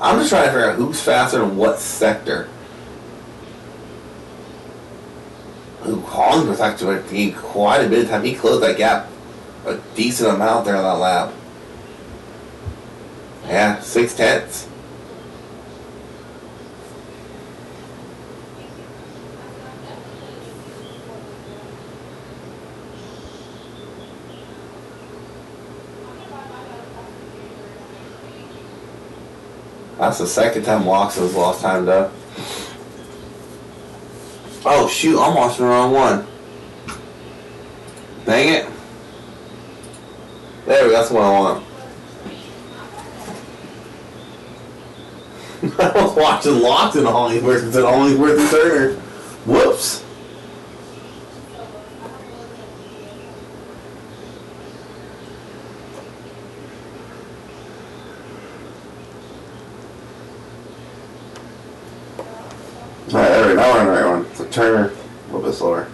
I'm just trying to figure out who's faster in what sector. Collins was actually taking quite a bit of time. He closed that gap a decent amount there on that lap. Yeah, 6/10. That's the second time Watson's lost time though. Oh shoot, I'm watching the wrong one. Dang it. There we go, that's what I want. I was watching Lawton Hollingsworth instead of Hollingsworth and Turner. Whoops. Alright, there we go. Now we're on the right one. So Turner, a little bit slower.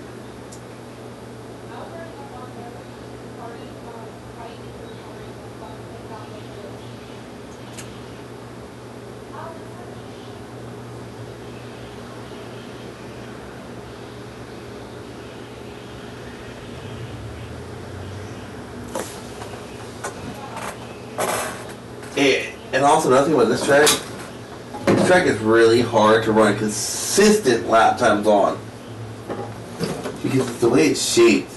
And also another thing about this track is really hard to run consistent lap times on. Because it's the way it's shaped.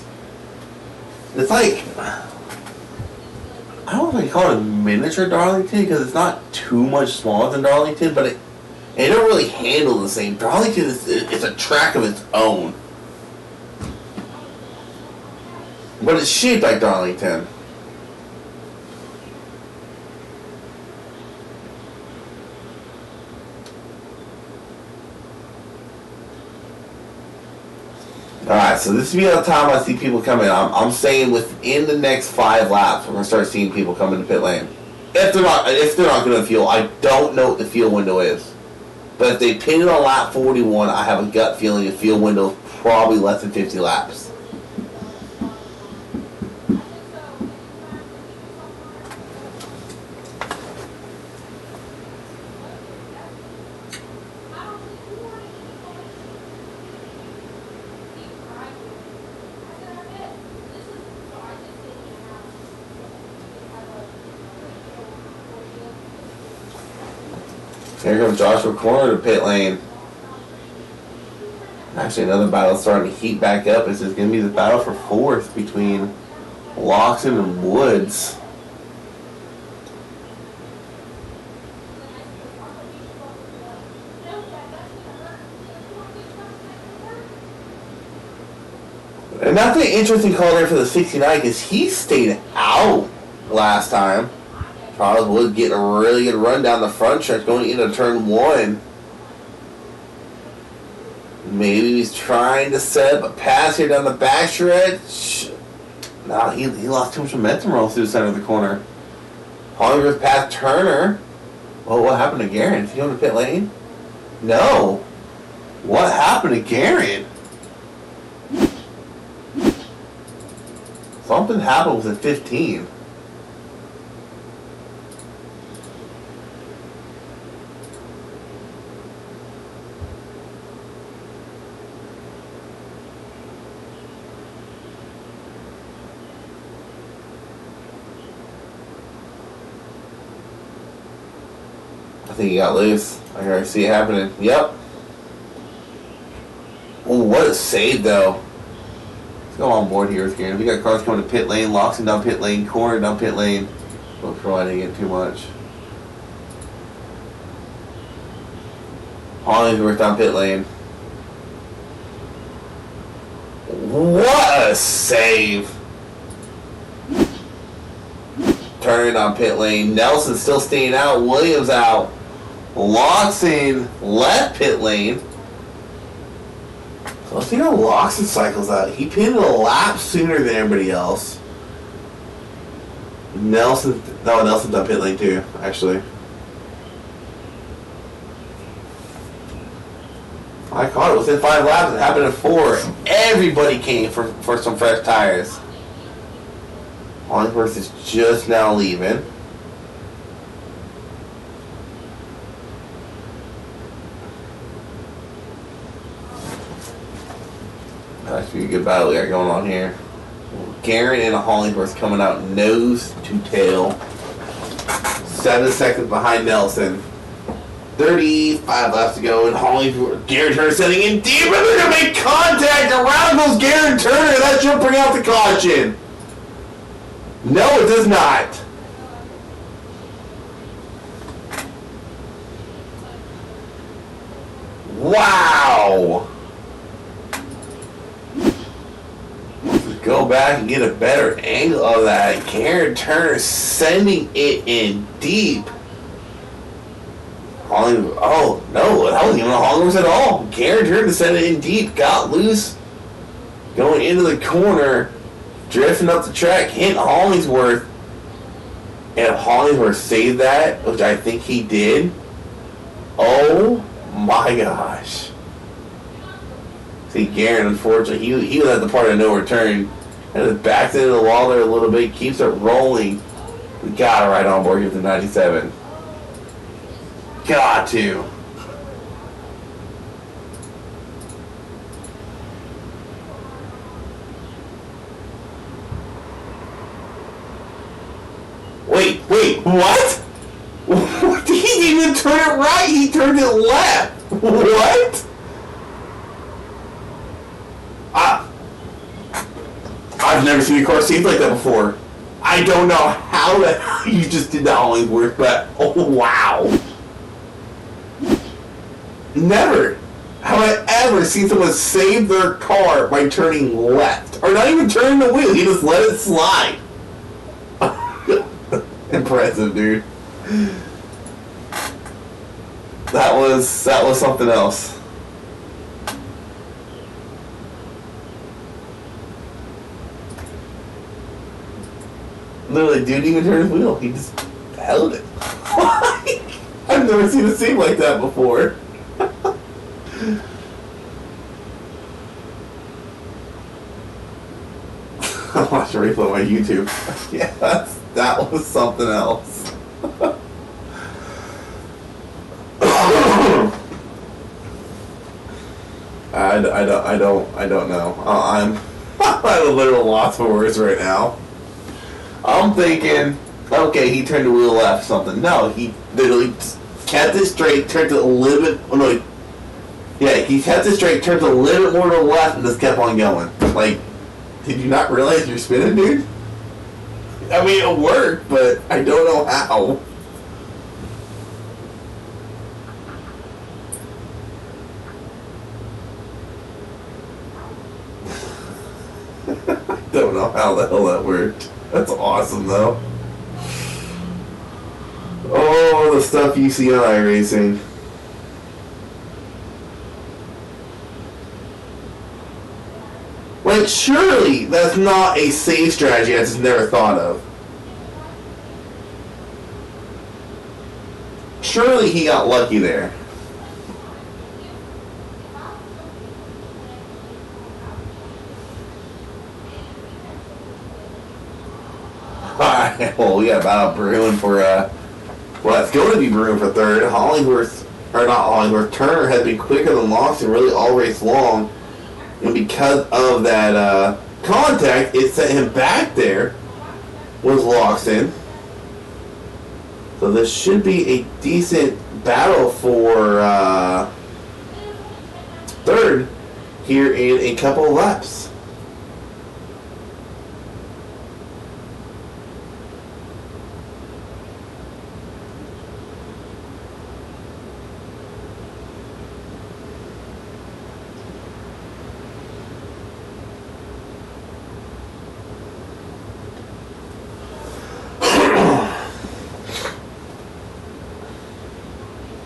It's like, I don't know if I call it a miniature Darlington because it's not too much smaller than Darlington, but it don't really handle the same. Darlington is a track of its own. But it's shaped like Darlington. Alright, so this will be the time I see people coming. I'm saying within the next 5 laps, we're going to start seeing people come into pit lane. If they're not going to fuel, I don't know what the fuel window is. But if they pin it on lap 41, I have a gut feeling the fuel window is probably less than 50 laps. Here comes Joshua Corner to pit lane. Actually, another battle starting to heat back up. This is going to be the battle for 4th between Loxton and Woods. And that's an interesting call there for the 69 because he stayed out last time. Charles Wood getting a really good run down the front stretch going into turn 1. Maybe he's trying to set up a pass here down the back stretch. No, he lost too much momentum rolling through the center of the corner. Hollingsworth past Turner. Oh, what happened to Guerin? Is he on the pit lane? No. What happened to Guerin? Something happened with the 15. I think he got loose. I can already see it happening. Yep. save though. Let's go on board here with Garen. We got cars coming to pit lane, Loxton down pit lane, corner down pit lane. Before I didn't get too much. Hollingsworth down pit lane. What a save! Turning on pit lane. Nelson still staying out. Williams out. Loxton left pit lane. So let's see how Loxton cycles out. He pitted a lap sooner than everybody else. Nelson's on pit lane too, actually. I caught it within 5 laps. It happened at 4. Everybody came for some fresh tires. Hollingsworth is just now leaving. That's a good battle we got going on here. Garen and Hollingsworth coming out nose to tail. 7 seconds behind Nelson. 35 laps to go, and Garen Turner setting in deep, and they're going to make contact. Around goes Garen Turner. That should bring out the caution. No, it does not. Wow. Let's go back and get a better angle of that. Garen Turner sending it in deep. Oh, no, that wasn't even a Hollingsworth at all. Garen Turner sent it in deep, got loose, going into the corner, drifting up the track, hit Hollingsworth. And if Hollingsworth saved that, which I think he did, oh my gosh. See, Garen, unfortunately, he was at the part of no return. And it backs into the wall there a little bit, keeps it rolling. We got to ride on board here with the 97. Got to. Wait, what? He didn't even turn it right, he turned it left. What? I've never seen a car saved like that before. I don't know how the hell you just did that Hollingsworth, but oh wow. Never have I ever seen someone save their car by turning left. Or not even turning the wheel, he just let it slide. Impressive, dude. That was something else. Literally, dude didn't even turn his wheel. He just held it. I've never seen a scene like that before. I'll watch a replay on my YouTube. Yeah, that was something else. I don't know. I'm at a literal loss for words right now. I'm thinking, okay, he turned the wheel left or something. No, he literally kept it straight, turned it a little bit. Oh no, yeah, he kept it straight, turned it a little bit more to the left, and just kept on going. Like, did you not realize you're spinning, dude? I mean, it worked, but I don't know how. I don't know how the hell that worked. That's awesome, though. Oh, the stuff you see on iRacing. Like, surely that's not a safe strategy I just never thought of. Surely he got lucky there. Alright, well, we got about brewing for, well, it's going to be brewing for third. Turner has been quicker than Loxton really all race long. And because of that contact, it sent him back there with Loxton. So this should be a decent battle for third. here in a couple of laps.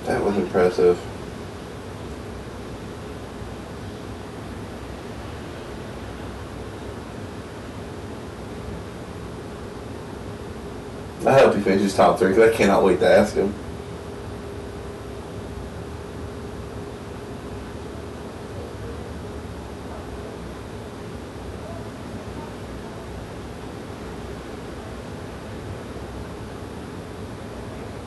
That was impressive. I hope he finishes top 3 because I cannot wait to ask him.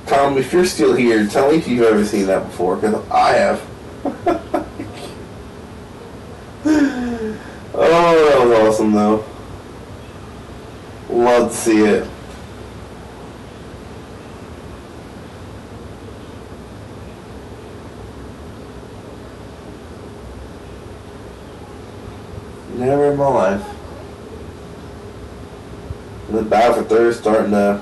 Tom, if you're still here, tell me if you've ever seen that before, because I have. Oh, that was awesome, though. Love to see it. Never in my life. The battle for third starting to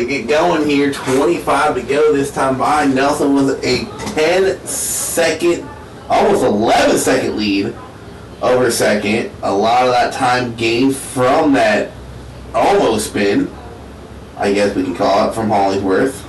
get going here. 25 to go this time by. Nelson was a 10-second, almost 11-second lead over second. A lot of that time gained from that almost spin, I guess we can call it, from Hollingsworth.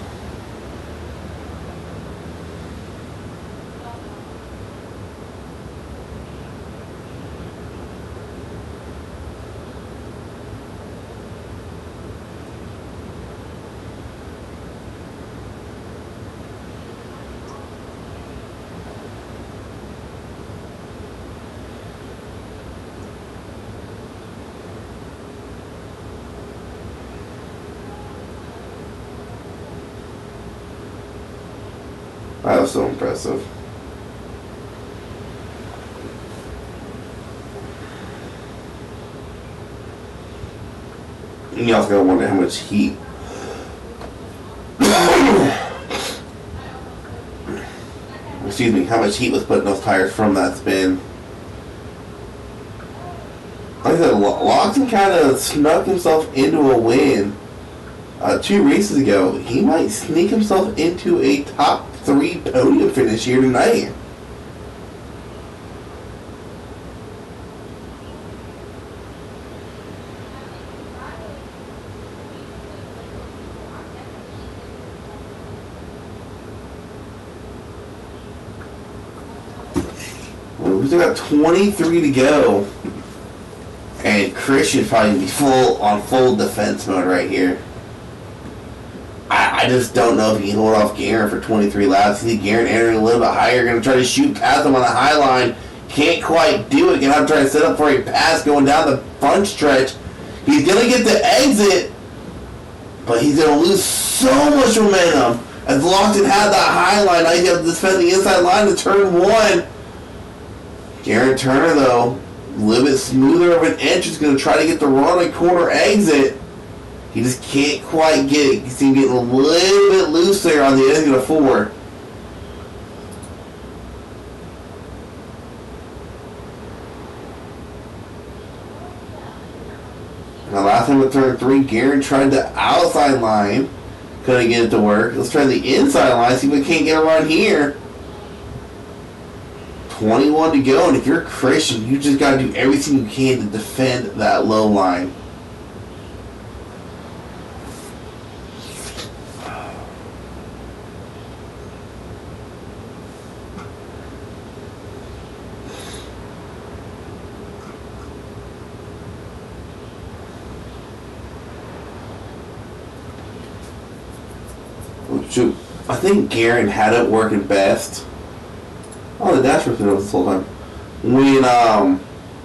That was so impressive. And you also gotta wonder how much heat excuse me, how much heat was put in those tires from that spin. Like I said, Lawson kind of snuck himself into a win 2 races ago. He might sneak himself into a top 3 podium finish here tonight. We still got 23 to go. And Chris should probably be full defense mode right here. I just don't know if he can hold off Garen for 23 laps. I see Garen entering a little bit higher. Going to try to shoot past him on the high line. Can't quite do it. Going to have to try to set up for a pass going down the front stretch. He's going to get the exit, but he's going to lose so much momentum. As Lawson had that high line, now he's got to defend the inside line to turn 1. Garen Turner, though, a little bit smoother of an entrance, going to try to get the run corner exit. He just can't quite get it. You see him getting a little bit loose there on the exit of 4. Now last time with turn 3, Garen tried the outside line. Couldn't get it to work. Let's try the inside line, see if we can't get around here. 21 to go, and if you're Christian, you just got to do everything you can to defend that low line. Shoot, I think Garen had it working best. Oh, the dashboard's been over this whole time. When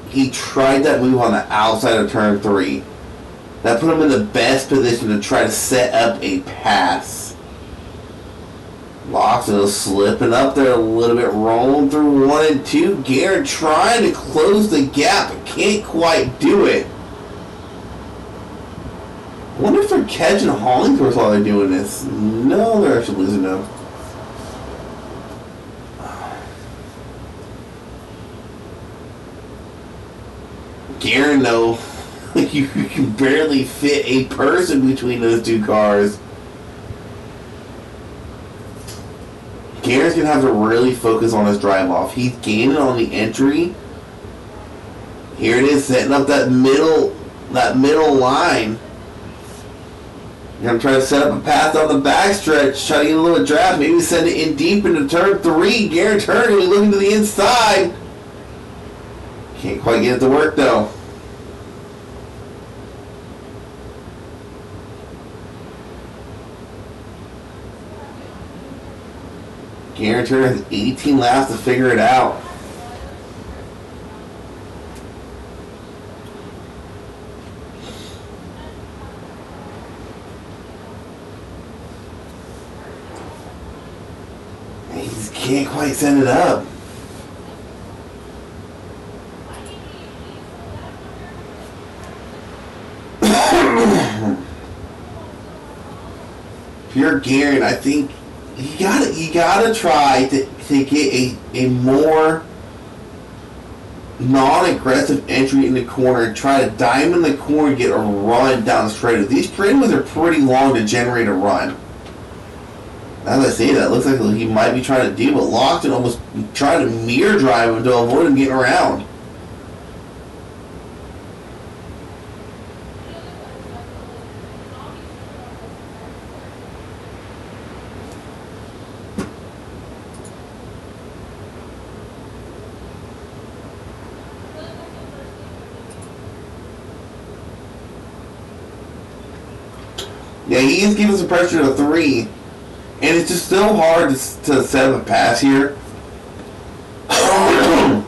he tried that move on the outside of turn 3, that put him in the best position to try to set up a pass. Lawson was slipping up there a little bit, rolling through 1 and 2. Garen trying to close the gap, but can't quite do it. I wonder if they're catching Hollingsworth while they're doing this. No, they're actually losing them. Garen, though, you can barely fit a person between those two cars. Garen's going to have to really focus on his drive-off. He's gaining on the entry. Here it is, setting up that middle line. You're going to try to set up a path on the backstretch, try to get a little draft, maybe send it in deep into turn 3. Garen turning, looking to the inside. Can't quite get it to work, though. Garen Turner has 18 laps to figure it out. He just can't quite send it up. If you're Garen, I think you gotta try to get a more non-aggressive entry in the corner and try to diamond the corner and get a run down the straight. These straightaways are pretty long to generate a run. As I say that, it looks like he might be trying to do, but Lockton almost trying to mirror drive him to avoid him getting around. Yeah, he is giving some pressure to 3. And it's just still hard to set up a pass here. I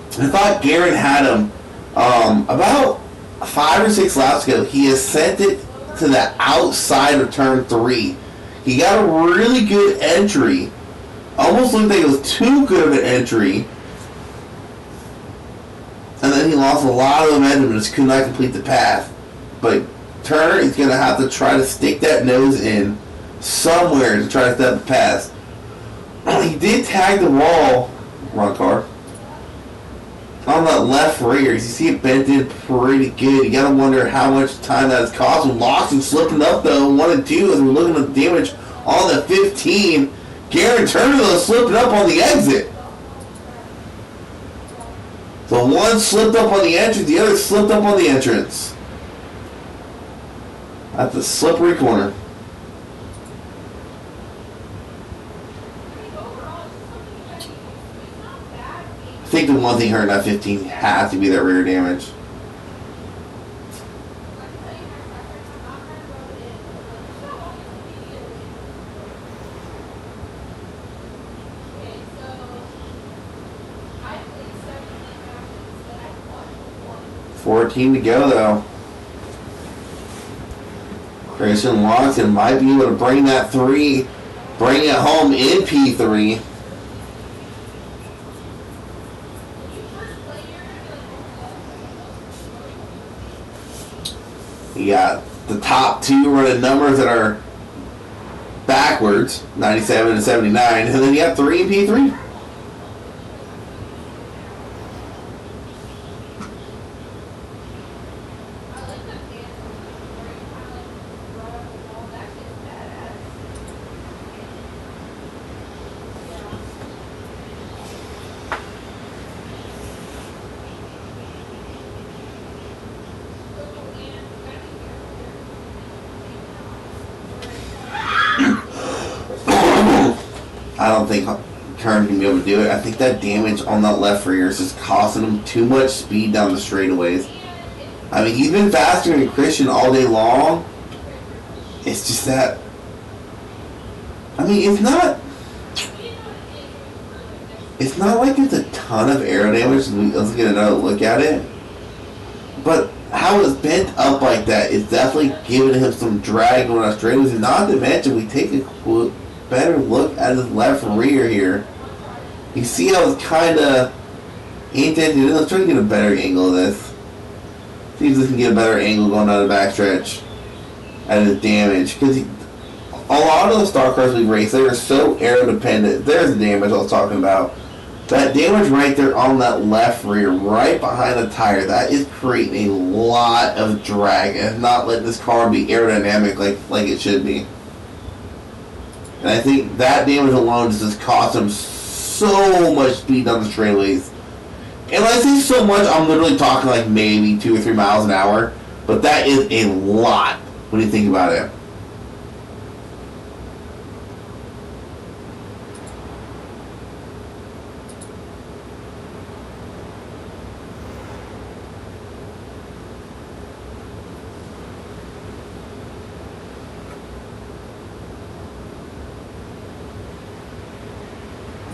thought Garen had him about 5 or 6 laps ago. He has sent it to the outside of turn 3. He got a really good entry. Almost looked like it was too good of an entry. And then he lost a lot of momentum and just could not complete the path. But Turner is going to have to try to stick that nose in somewhere to try to step the pass. He did tag the wall, wrong car, on that left rear. You see it bent in pretty good. You got to wonder how much time that has cost him. Lawson slipping up though, 1 and 2 as we're looking at the damage on the 15. Garen Turner though slipping up on the exit. So one slipped up on the entrance, the other slipped up on the entrance. That's a slippery corner. I think the one thing hurting that 15 has to be that rear damage. $14 to go though. Christian Lawson might be able to bring that 3, bring it home in P3. You got the top 2 running numbers that are backwards, 97 and 79, and then you got 3 in P3. I don't think Kern can be able to do it. I think that damage on that left rear is just costing him too much speed down the straightaways. I mean, he's been faster than Christian all day long. It's just that, I mean, it's not like there's a ton of aero damage. Let's get another look at it. But how it's bent up like that is definitely giving him some drag on our straightaways. And not to mention, we take a better look at his left rear here. You see how it's kind of indented. Let's try to get a better angle of this. See if we can get a better angle going down the backstretch at his damage. Because a lot of the stock cars we race, they are so aero dependent. There's the damage I was talking about.
That damage right there on that left rear, right behind the tire, that is creating a lot of drag and not letting this car be aerodynamic like it should be. And I think that damage alone just cost him so much speed on the straightaways. And when I say so much, I'm literally talking like maybe 2 or 3 miles an hour. But that is a lot when you think about it.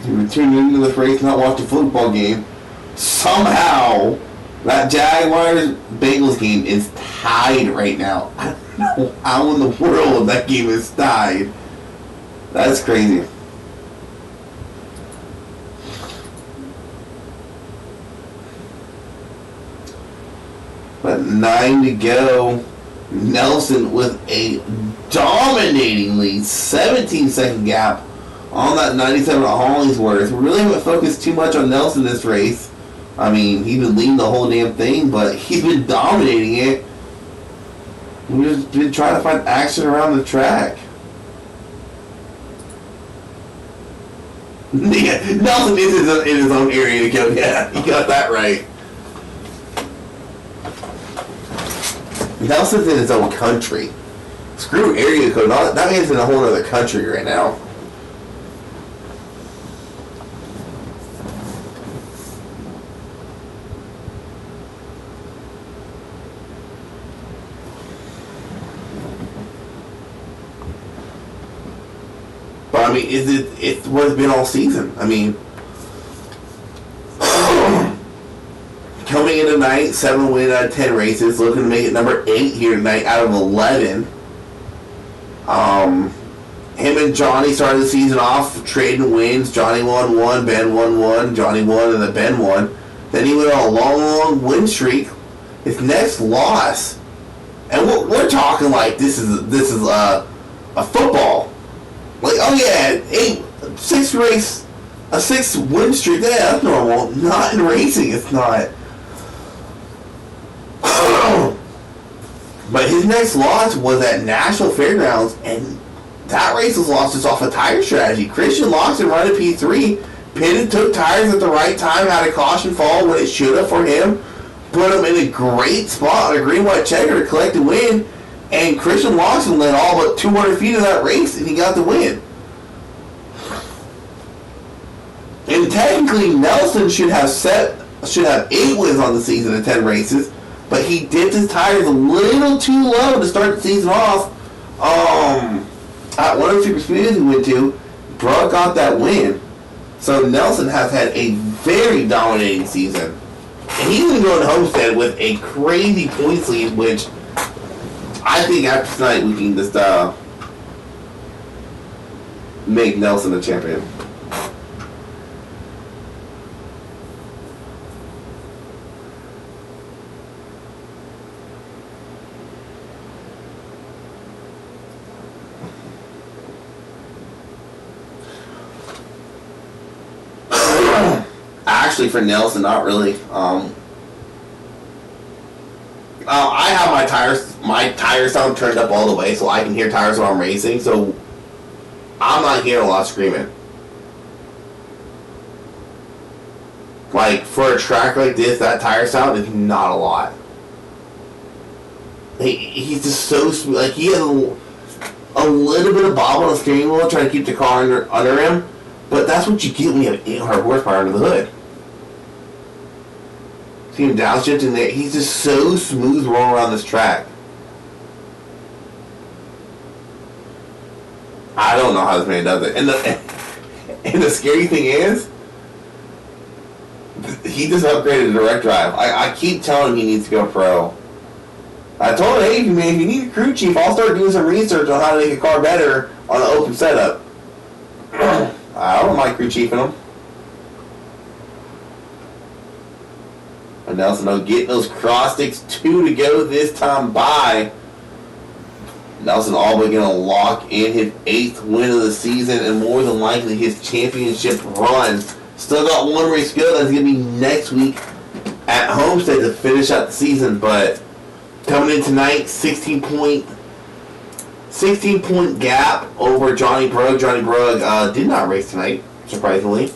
You would tune into this race, not watch the football game. Somehow, that Jaguars-Bengals game is tied right now. I don't know how in the world that game is tied. That's crazy. But 9 to go. Nelson with a dominating lead. 17-second gap on that 97 at Hollingsworth. Really haven't focused too much on Nelson this race. I mean, he's been leading the whole damn thing, but he's been dominating it. We've just been trying to find action around the track. Yeah, Nelson is in his own area to go. Yeah, he got that right. Nelson's in his own country. Screw area code. That man's in a whole other country right now. But I mean, it's what it's been all season. I mean, coming in tonight, 7 wins out of 10 races, looking to make it number 8 here tonight out of 11. Him and Johnny started the season off trading wins. Johnny won 1, Ben won 1, Johnny won, and then Ben won. Then he went on a long win streak. His next loss, and we're talking like this is a football. Like, oh yeah, a 6 win streak. Yeah, that's normal. Not in racing, it's not. But his next loss was at National Fairgrounds, and that race was lost just off of tire strategy. Christian Loxton running P3, pitted, took tires at the right time, had a caution fall when it should have for him, put him in a great spot on a green-white checker to collect the win, and Christian Loxton led all but 200 feet of that race, and he got the win. And technically, Nelson should have 8 wins on the season in 10 races, but he dipped his tires a little too low to start the season off. At one of the super speeds we went to, Brooke got that win. So Nelson has had a very dominating season. And he's going to go to Homestead with a crazy points lead, which I think after tonight we can just make Nelson a champion. Actually, for Nelson, not really. I have my tire sound turned up all the way, so I can hear tires while I'm racing. So I'm not hearing a lot of screaming. Like for a track like this, that tire sound is not a lot. He's just so smooth. Like he has a little bit of bob on the steering wheel trying to keep the car under him. But that's what you get when you have 800 horsepower under the hood. See him downshifting there. He's just so smooth rolling around this track. I don't know how this man does it. And the scary thing is, he just upgraded to direct drive. I keep telling him he needs to go pro. I told him, hey, man, if you need a crew chief, I'll start doing some research on how to make a car better on an open setup. I don't like crew chiefing him. And Nelson getting those cross sticks, 2 to go this time by. Nelson Alba going to lock in his 8th win of the season and more than likely his championship run
Still got one race to go. That's going to be next week at Homestead to finish out the season. But coming in tonight, 16-point gap over Johnny Brugg. Johnny Brugg did not race tonight, surprisingly.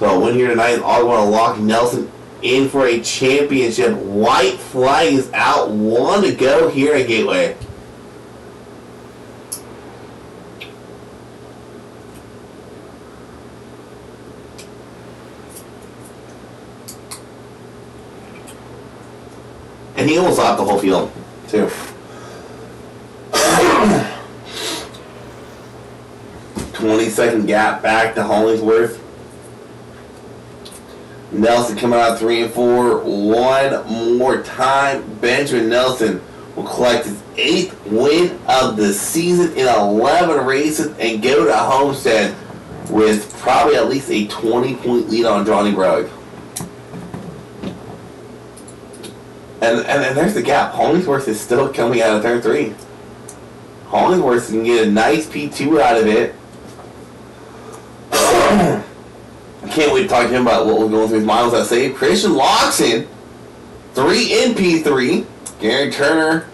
So win here tonight. All want to lock Nelson in for a championship. White flag is out. 1 to go here at Gateway. And he almost lapped the whole field, too. 20-second gap back to Hollingsworth. Nelson coming out 3 and 4. One more time. Benjamin Nelson will collect his 8th win of the season in 11 races and go to Homestead with probably at least a 20-point lead on Johnny Brugg. And there's the gap. Hollingsworth is still coming out of turn 3. Hollingsworth can get a nice P2 out of it. I can't wait to talk to him about what was going through his mind. Was that save? Christian locks in 3 in P3. Gary Turner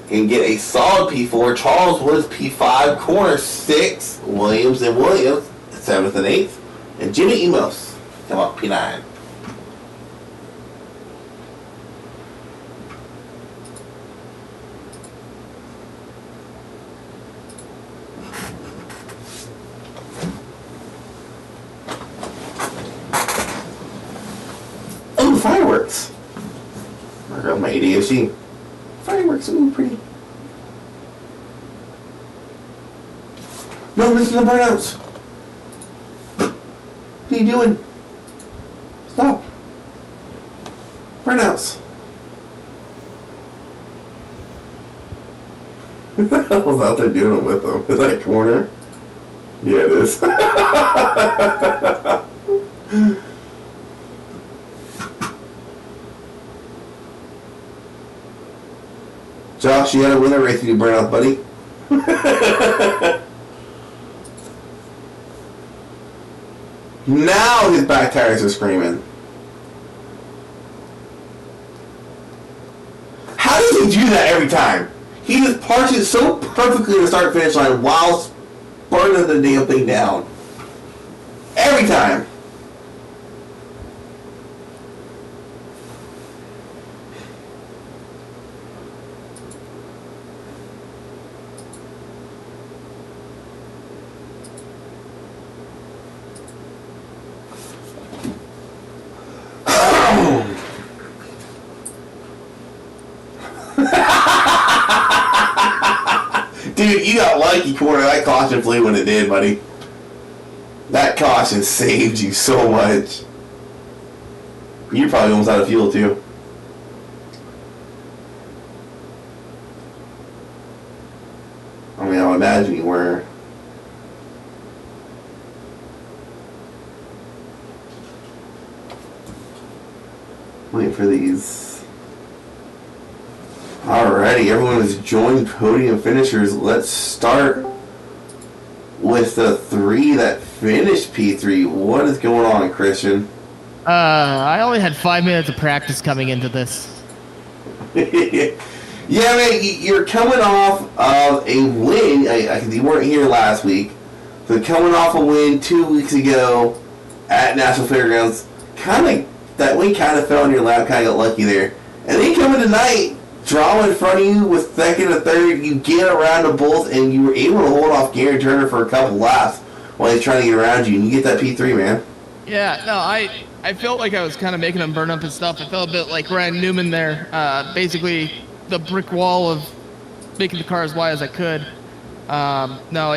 can get a solid P4. Charles Woods P5. Corner 6. Williams and Williams 7th and 8th. And Jimmy Emos come up P9. Fireworks. I got my ADHD. Fireworks, ooh, pretty. No, listen to the burnouts. What are you doing? Stop. Burnouts. What the hell was out there doing with them? Is that corner? Yeah, it is. Josh, you had a winner race you burn out, buddy. Now his back tires are screaming. How does he do that every time? He just parks it so perfectly to the start-finish line while burning the damn thing down. Every time. Dude, you got lucky corner. That caution flew when it did, buddy. That caution saved you so much. You're probably almost out of fuel, too. I mean, I would imagine you were. Waiting for these. Alrighty, everyone has joined podium finishers. Let's start with the 3 that finished P3. What is going on, Christian?
I only had 5 minutes of practice coming into this.
Yeah, man, you're coming off of a win. You weren't here last week. So coming off a win 2 weeks ago at National Fairgrounds. That win kind of fell in your lap, kind of got lucky there. And then coming tonight, draw in front of you with second and third, you get around to both, and you were able to hold off Gary Turner for a couple laps while he's trying to get around you, and you get that P3, man.
Yeah, no, I felt like I was kind of making him burn up his stuff. I felt a bit like Ryan Newman there, basically the brick wall of making the car as wide as I could. No,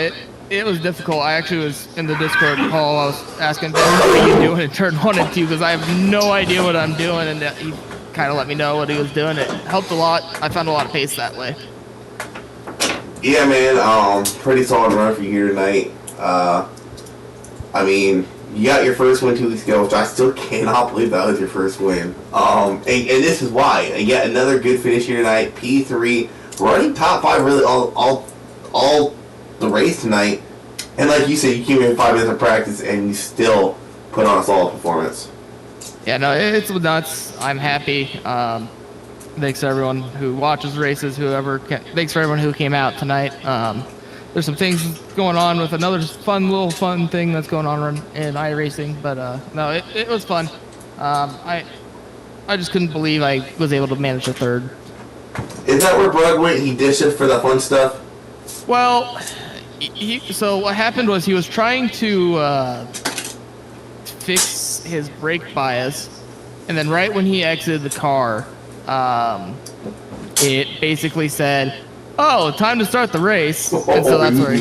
it was difficult. I actually was in the Discord call. I was asking Ben, what are you doing in turn 1 and 2, because I have no idea what I'm doing, and he kind of let me know what he was doing. It helped a lot. I found a lot of pace that way.
Yeah, man, pretty solid run for you here tonight. I mean, you got your first win 2 weeks ago, which I still cannot believe that was your first win. And this is why. You got another good finish here tonight. P3, running top 5 really all the race tonight. And like you said, you came in 5 minutes of practice and you still put on a solid performance.
Yeah, no, it's nuts. I'm happy. Thanks to everyone who watches races, thanks for everyone who came out tonight. There's some things going on with another fun thing that's going on in iRacing, but no, it was fun. I just couldn't believe I was able to manage a third.
Is that where Brug went? He dished it for the fun stuff?
Well, so what happened was he was trying to fix his brake bias, and then right when he exited the car, it basically said, "Oh, time to start the race." And so that's where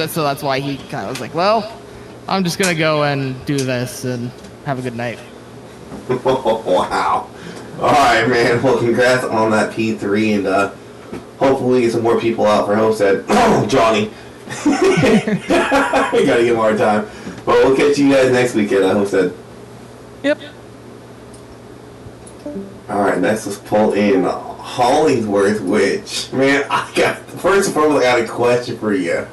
so that's why he kind of was like, "Well, I'm just gonna go and do this and have a good night."
Wow. Alright, man. Well, congrats on that P3, and hopefully we get some more people out for Homestead. Johnny. We gotta give more time. But we'll catch you guys next weekend at Homestead.
Yep.
Alright, next let's pull in Hollingsworth, which, man, first and foremost, I got a question for you.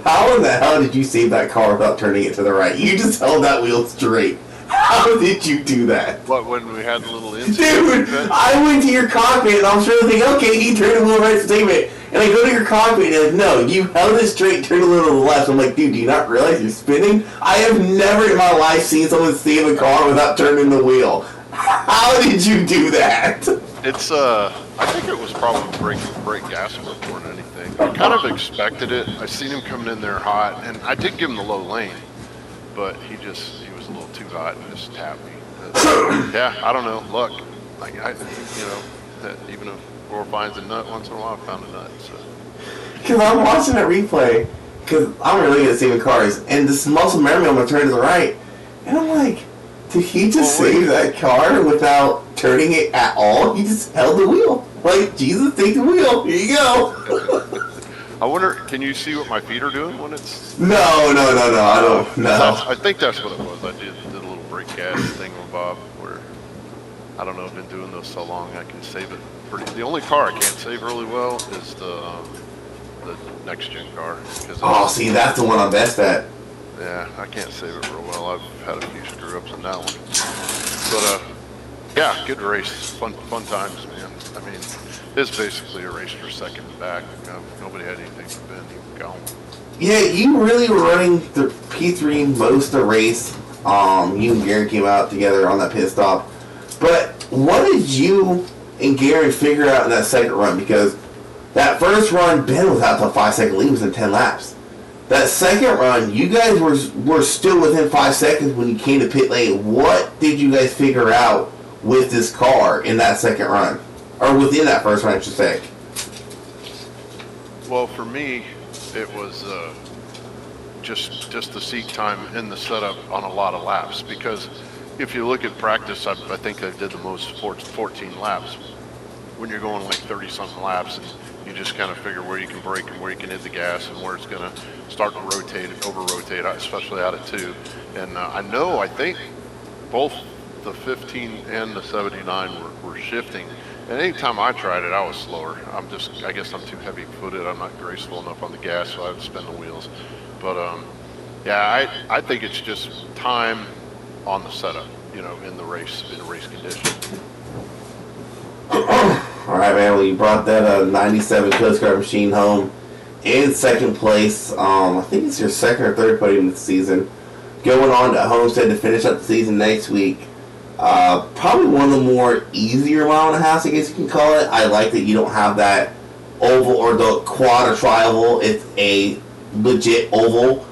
How in the hell did you save that car without turning it to the right? You just held that wheel straight. How did you do that?
What, when we had the little incident?
Dude, I went to your cockpit and I'm sure thinking, okay, he turned the wheel right to save it. And I go to your cockpit and you're like, no, you held it straight, turned a little to the left. I'm like, dude, do you not realize you're spinning? I have never in my life seen someone save a car without turning the wheel. How did you do that?
It's, I think it was probably brake gas work more than anything. I kind of expected it. I seen him coming in there hot, and I did give him the low lane, but he was a little too hot and just tapped me. Yeah, I don't know. Look, like that even if Roar finds a nut once in a while, I found a nut. So.
Because I'm watching that replay, because I'm really good at saving cars, and this muscle memory, I'm going to turn to the right, and I'm like, did he just save that car without turning it at all? He just held the wheel. Like, Jesus, take the wheel. Here you go.
I wonder, can you see what my feet are doing when it's...
No, I don't know.
I think that's what it was. I did a little brake gas thing with Bob where, I don't know, I've been doing those so long I can save it pretty... The only car I can't save really well is the next-gen car.
See, that's the one I'm best at.
Yeah, I can't save it real well. I've had a few screw-ups in that one. But, yeah, good race. Fun times, man. I mean, it's basically a race for second and back. Nobody had anything to bend. You can go.
Yeah, you really were running the P3 most of the race. You and Garen came out together on that pit stop. But what did you and Garen figure out in that second run? Because that first run, Ben was out to a 5-second lead within 10 laps. That second run, you guys were still within 5 seconds when you came to pit lane. What did you guys figure out with this car in that second run? Or within that first run, I should say.
Well, for me, it was just the seat time in the setup on a lot of laps. Because if you look at practice, I think I did the most 14 laps. When you're going like 30-something laps, and you just kind of figure where you can brake and where you can hit the gas and where it's going to start to over-rotate, especially out of 2. And I think both the 15 and the 79 were shifting. And anytime I tried it, I was slower. I guess I'm too heavy-footed. I'm not graceful enough on the gas, so I would spin the wheels. But, yeah, I think it's just time on the setup, in the race condition.
All right, man. Well, you brought that 97 Coast Guard machine home in second place. I think it's your second or third podium this season. Going on to Homestead to finish up the season next week. Probably one of the more easier mile and a half, I guess you can call it. I like that you don't have that oval or the quad or tri-oval. It's a legit oval.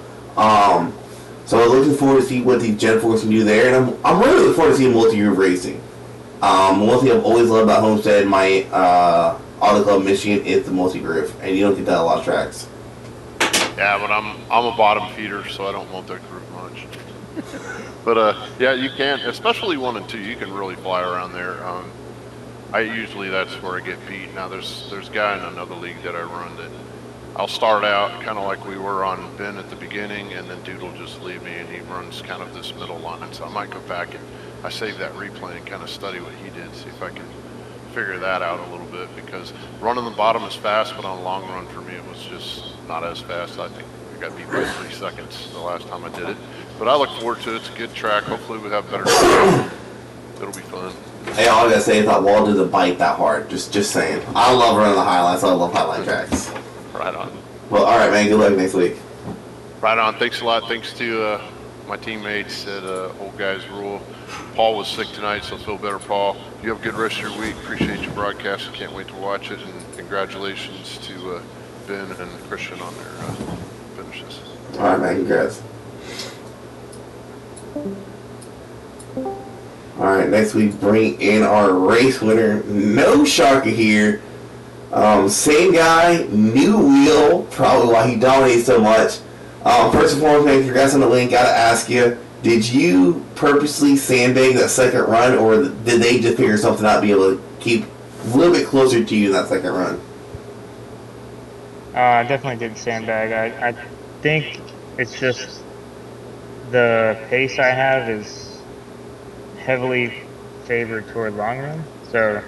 So I'm looking forward to see what the Gen 4s can do there, and I'm really looking forward to seeing multi-groove racing. One thing I've always loved about Homestead, my Auto Club Michigan, is the multi-groove, and you don't get that on a lot of tracks.
Yeah, but I'm a bottom feeder, so I don't want that groove much. But yeah, you can, especially 1 and 2. You can really fly around there. That's where I get beat. Now there's a guy in another league that I run that I'll start out kind of like we were on Ben at the beginning, and then dude will just leave me, and he runs kind of this middle line. So I might go back and I save that replay and kind of study what he did, see if I can figure that out a little bit, because running the bottom is fast, but on a long run for me it was just not as fast. I think I got beat by 3 seconds the last time I did it. But I look forward to it. It's a good track. Hopefully we have better track. It'll be fun.
Hey, all I gotta say is that wall doesn't bite that hard. Just saying. I love running the highlights. I love highline tracks.
Right on.
Well, all right, man. Good luck next week.
Right on. Thanks a lot. Thanks to my teammates at Old Guys Rule. Paul was sick tonight, so feel better, Paul. You have a good rest of your week. Appreciate your broadcast. Can't wait to watch it. And congratulations to Ben and Christian on their finishes.
All right, man. Congrats. All right, next we bring in our race winner. No Sharky here. Same guy, new wheel. Probably why he dominates so much. First and foremost, man, congrats on the win. Gotta ask you, did you purposely sandbag that second run, or did they just figure something out to be able to keep a little bit closer to you in that second run?
I definitely didn't sandbag. I think it's just the pace I have is heavily favored toward long run. So,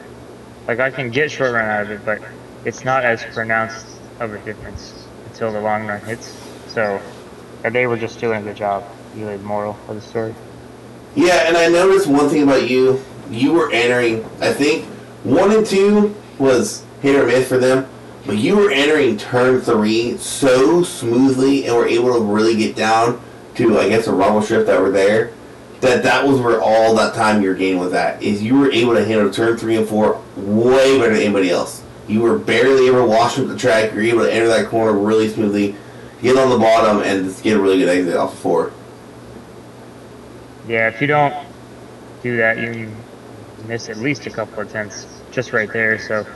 like, I can get short run out of it, but it's not as pronounced of a difference until the long run hits. So, they were just doing a good job. Really, the moral of the story.
Yeah, and I noticed one thing about you. You were entering, I think, 1 and 2 was hit or miss for them, but you were entering turn 3 so smoothly and were able to really get down to, I guess, a rumble strip that were there. That was where all that time your game was at. Is you were able to handle turn 3 and 4 way better than anybody else. You were barely able to wash up the track. You were able to enter that corner really smoothly, get on the bottom, and just get a really good exit off of 4.
Yeah, if you don't do that, you miss at least a couple of tenths just right there. So,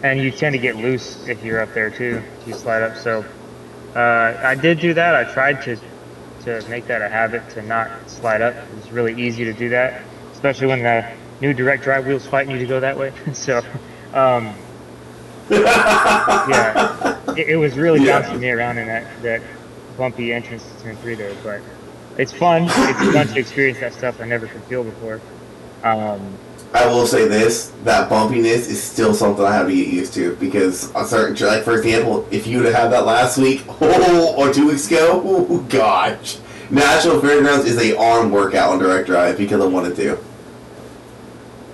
and you tend to get loose if you're up there too, if you slide up. So, I did do that. I tried to make that a habit to not slide up. It's really easy to do that, especially when the new direct drive wheel's fighting you to go that way. So, yeah, it was really bouncing me around in that bumpy entrance to turn 3 there, but it's fun. It's fun to experience that stuff I never could feel before.
I will say this, that bumpiness is still something I have to get used to, because on certain track, for example, if you would have had that last week, or 2 weeks ago, oh gosh. National Fairgrounds is a arm workout on direct drive because of 1 and 2.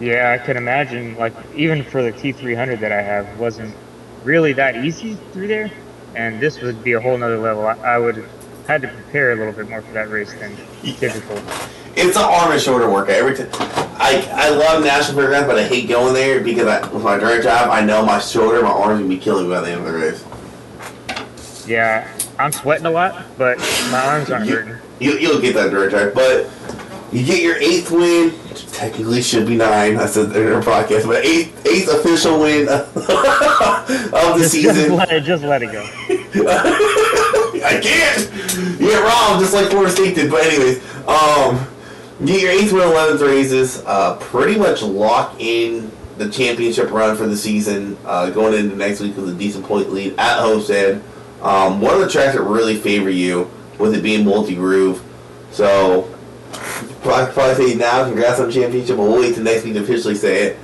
Yeah, I can imagine, like, even for the T300 that I have, wasn't really that easy through there, and this would be a whole nother level. I would have had to prepare a little bit more for that race than typical.
It's an arm and shoulder workout every time. I love National Fairgrounds, but I hate going there because with my direct drive, I know my shoulder, my arms gonna be killing me by the end of the race.
Yeah, I'm sweating a lot, but my arms aren't hurting.
You'll get that direct drive, but you get your 8th win, which technically should be 9. I said in our podcast, but 8th official win of the season.
Just let it go.
I can't. You're wrong, just like Florida State did. But anyways, get your 8th win, 11th races. Pretty much lock in the championship run for the season. Going into next week with a decent point lead at Homestead. One of the tracks that really favor you, with it being multi-groove. So, probably say now, congrats on the championship, but we'll wait till next week to officially say it.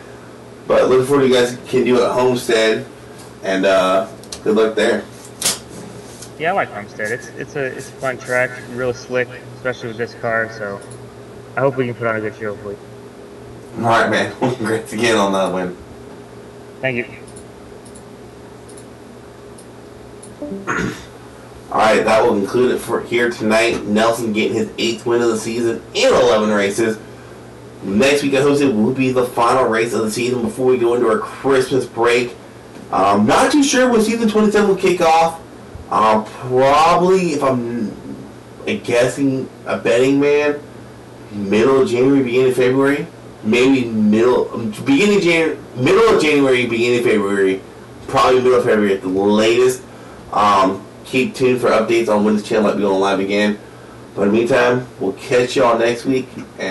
But looking forward to you guys can do it at Homestead, and good luck there.
Yeah, I like Homestead. It's a fun track, real slick, especially with this car. So I hope we can put on a good show for you.
All right, man. Congrats again on that win.
Thank you.
All right, that will conclude it for here tonight. Nelson getting his 8th win of the season in 11 races. Next week at Homestead will be the final race of the season before we go into our Christmas break. Not too sure when season 27 will kick off. Probably, if I'm guessing, a betting man, middle of January, beginning of February. Maybe middle of January, beginning of February. Probably middle of February at the latest. Keep tuned for updates on when this channel might be going live again. But in the meantime, we'll catch y'all next week. And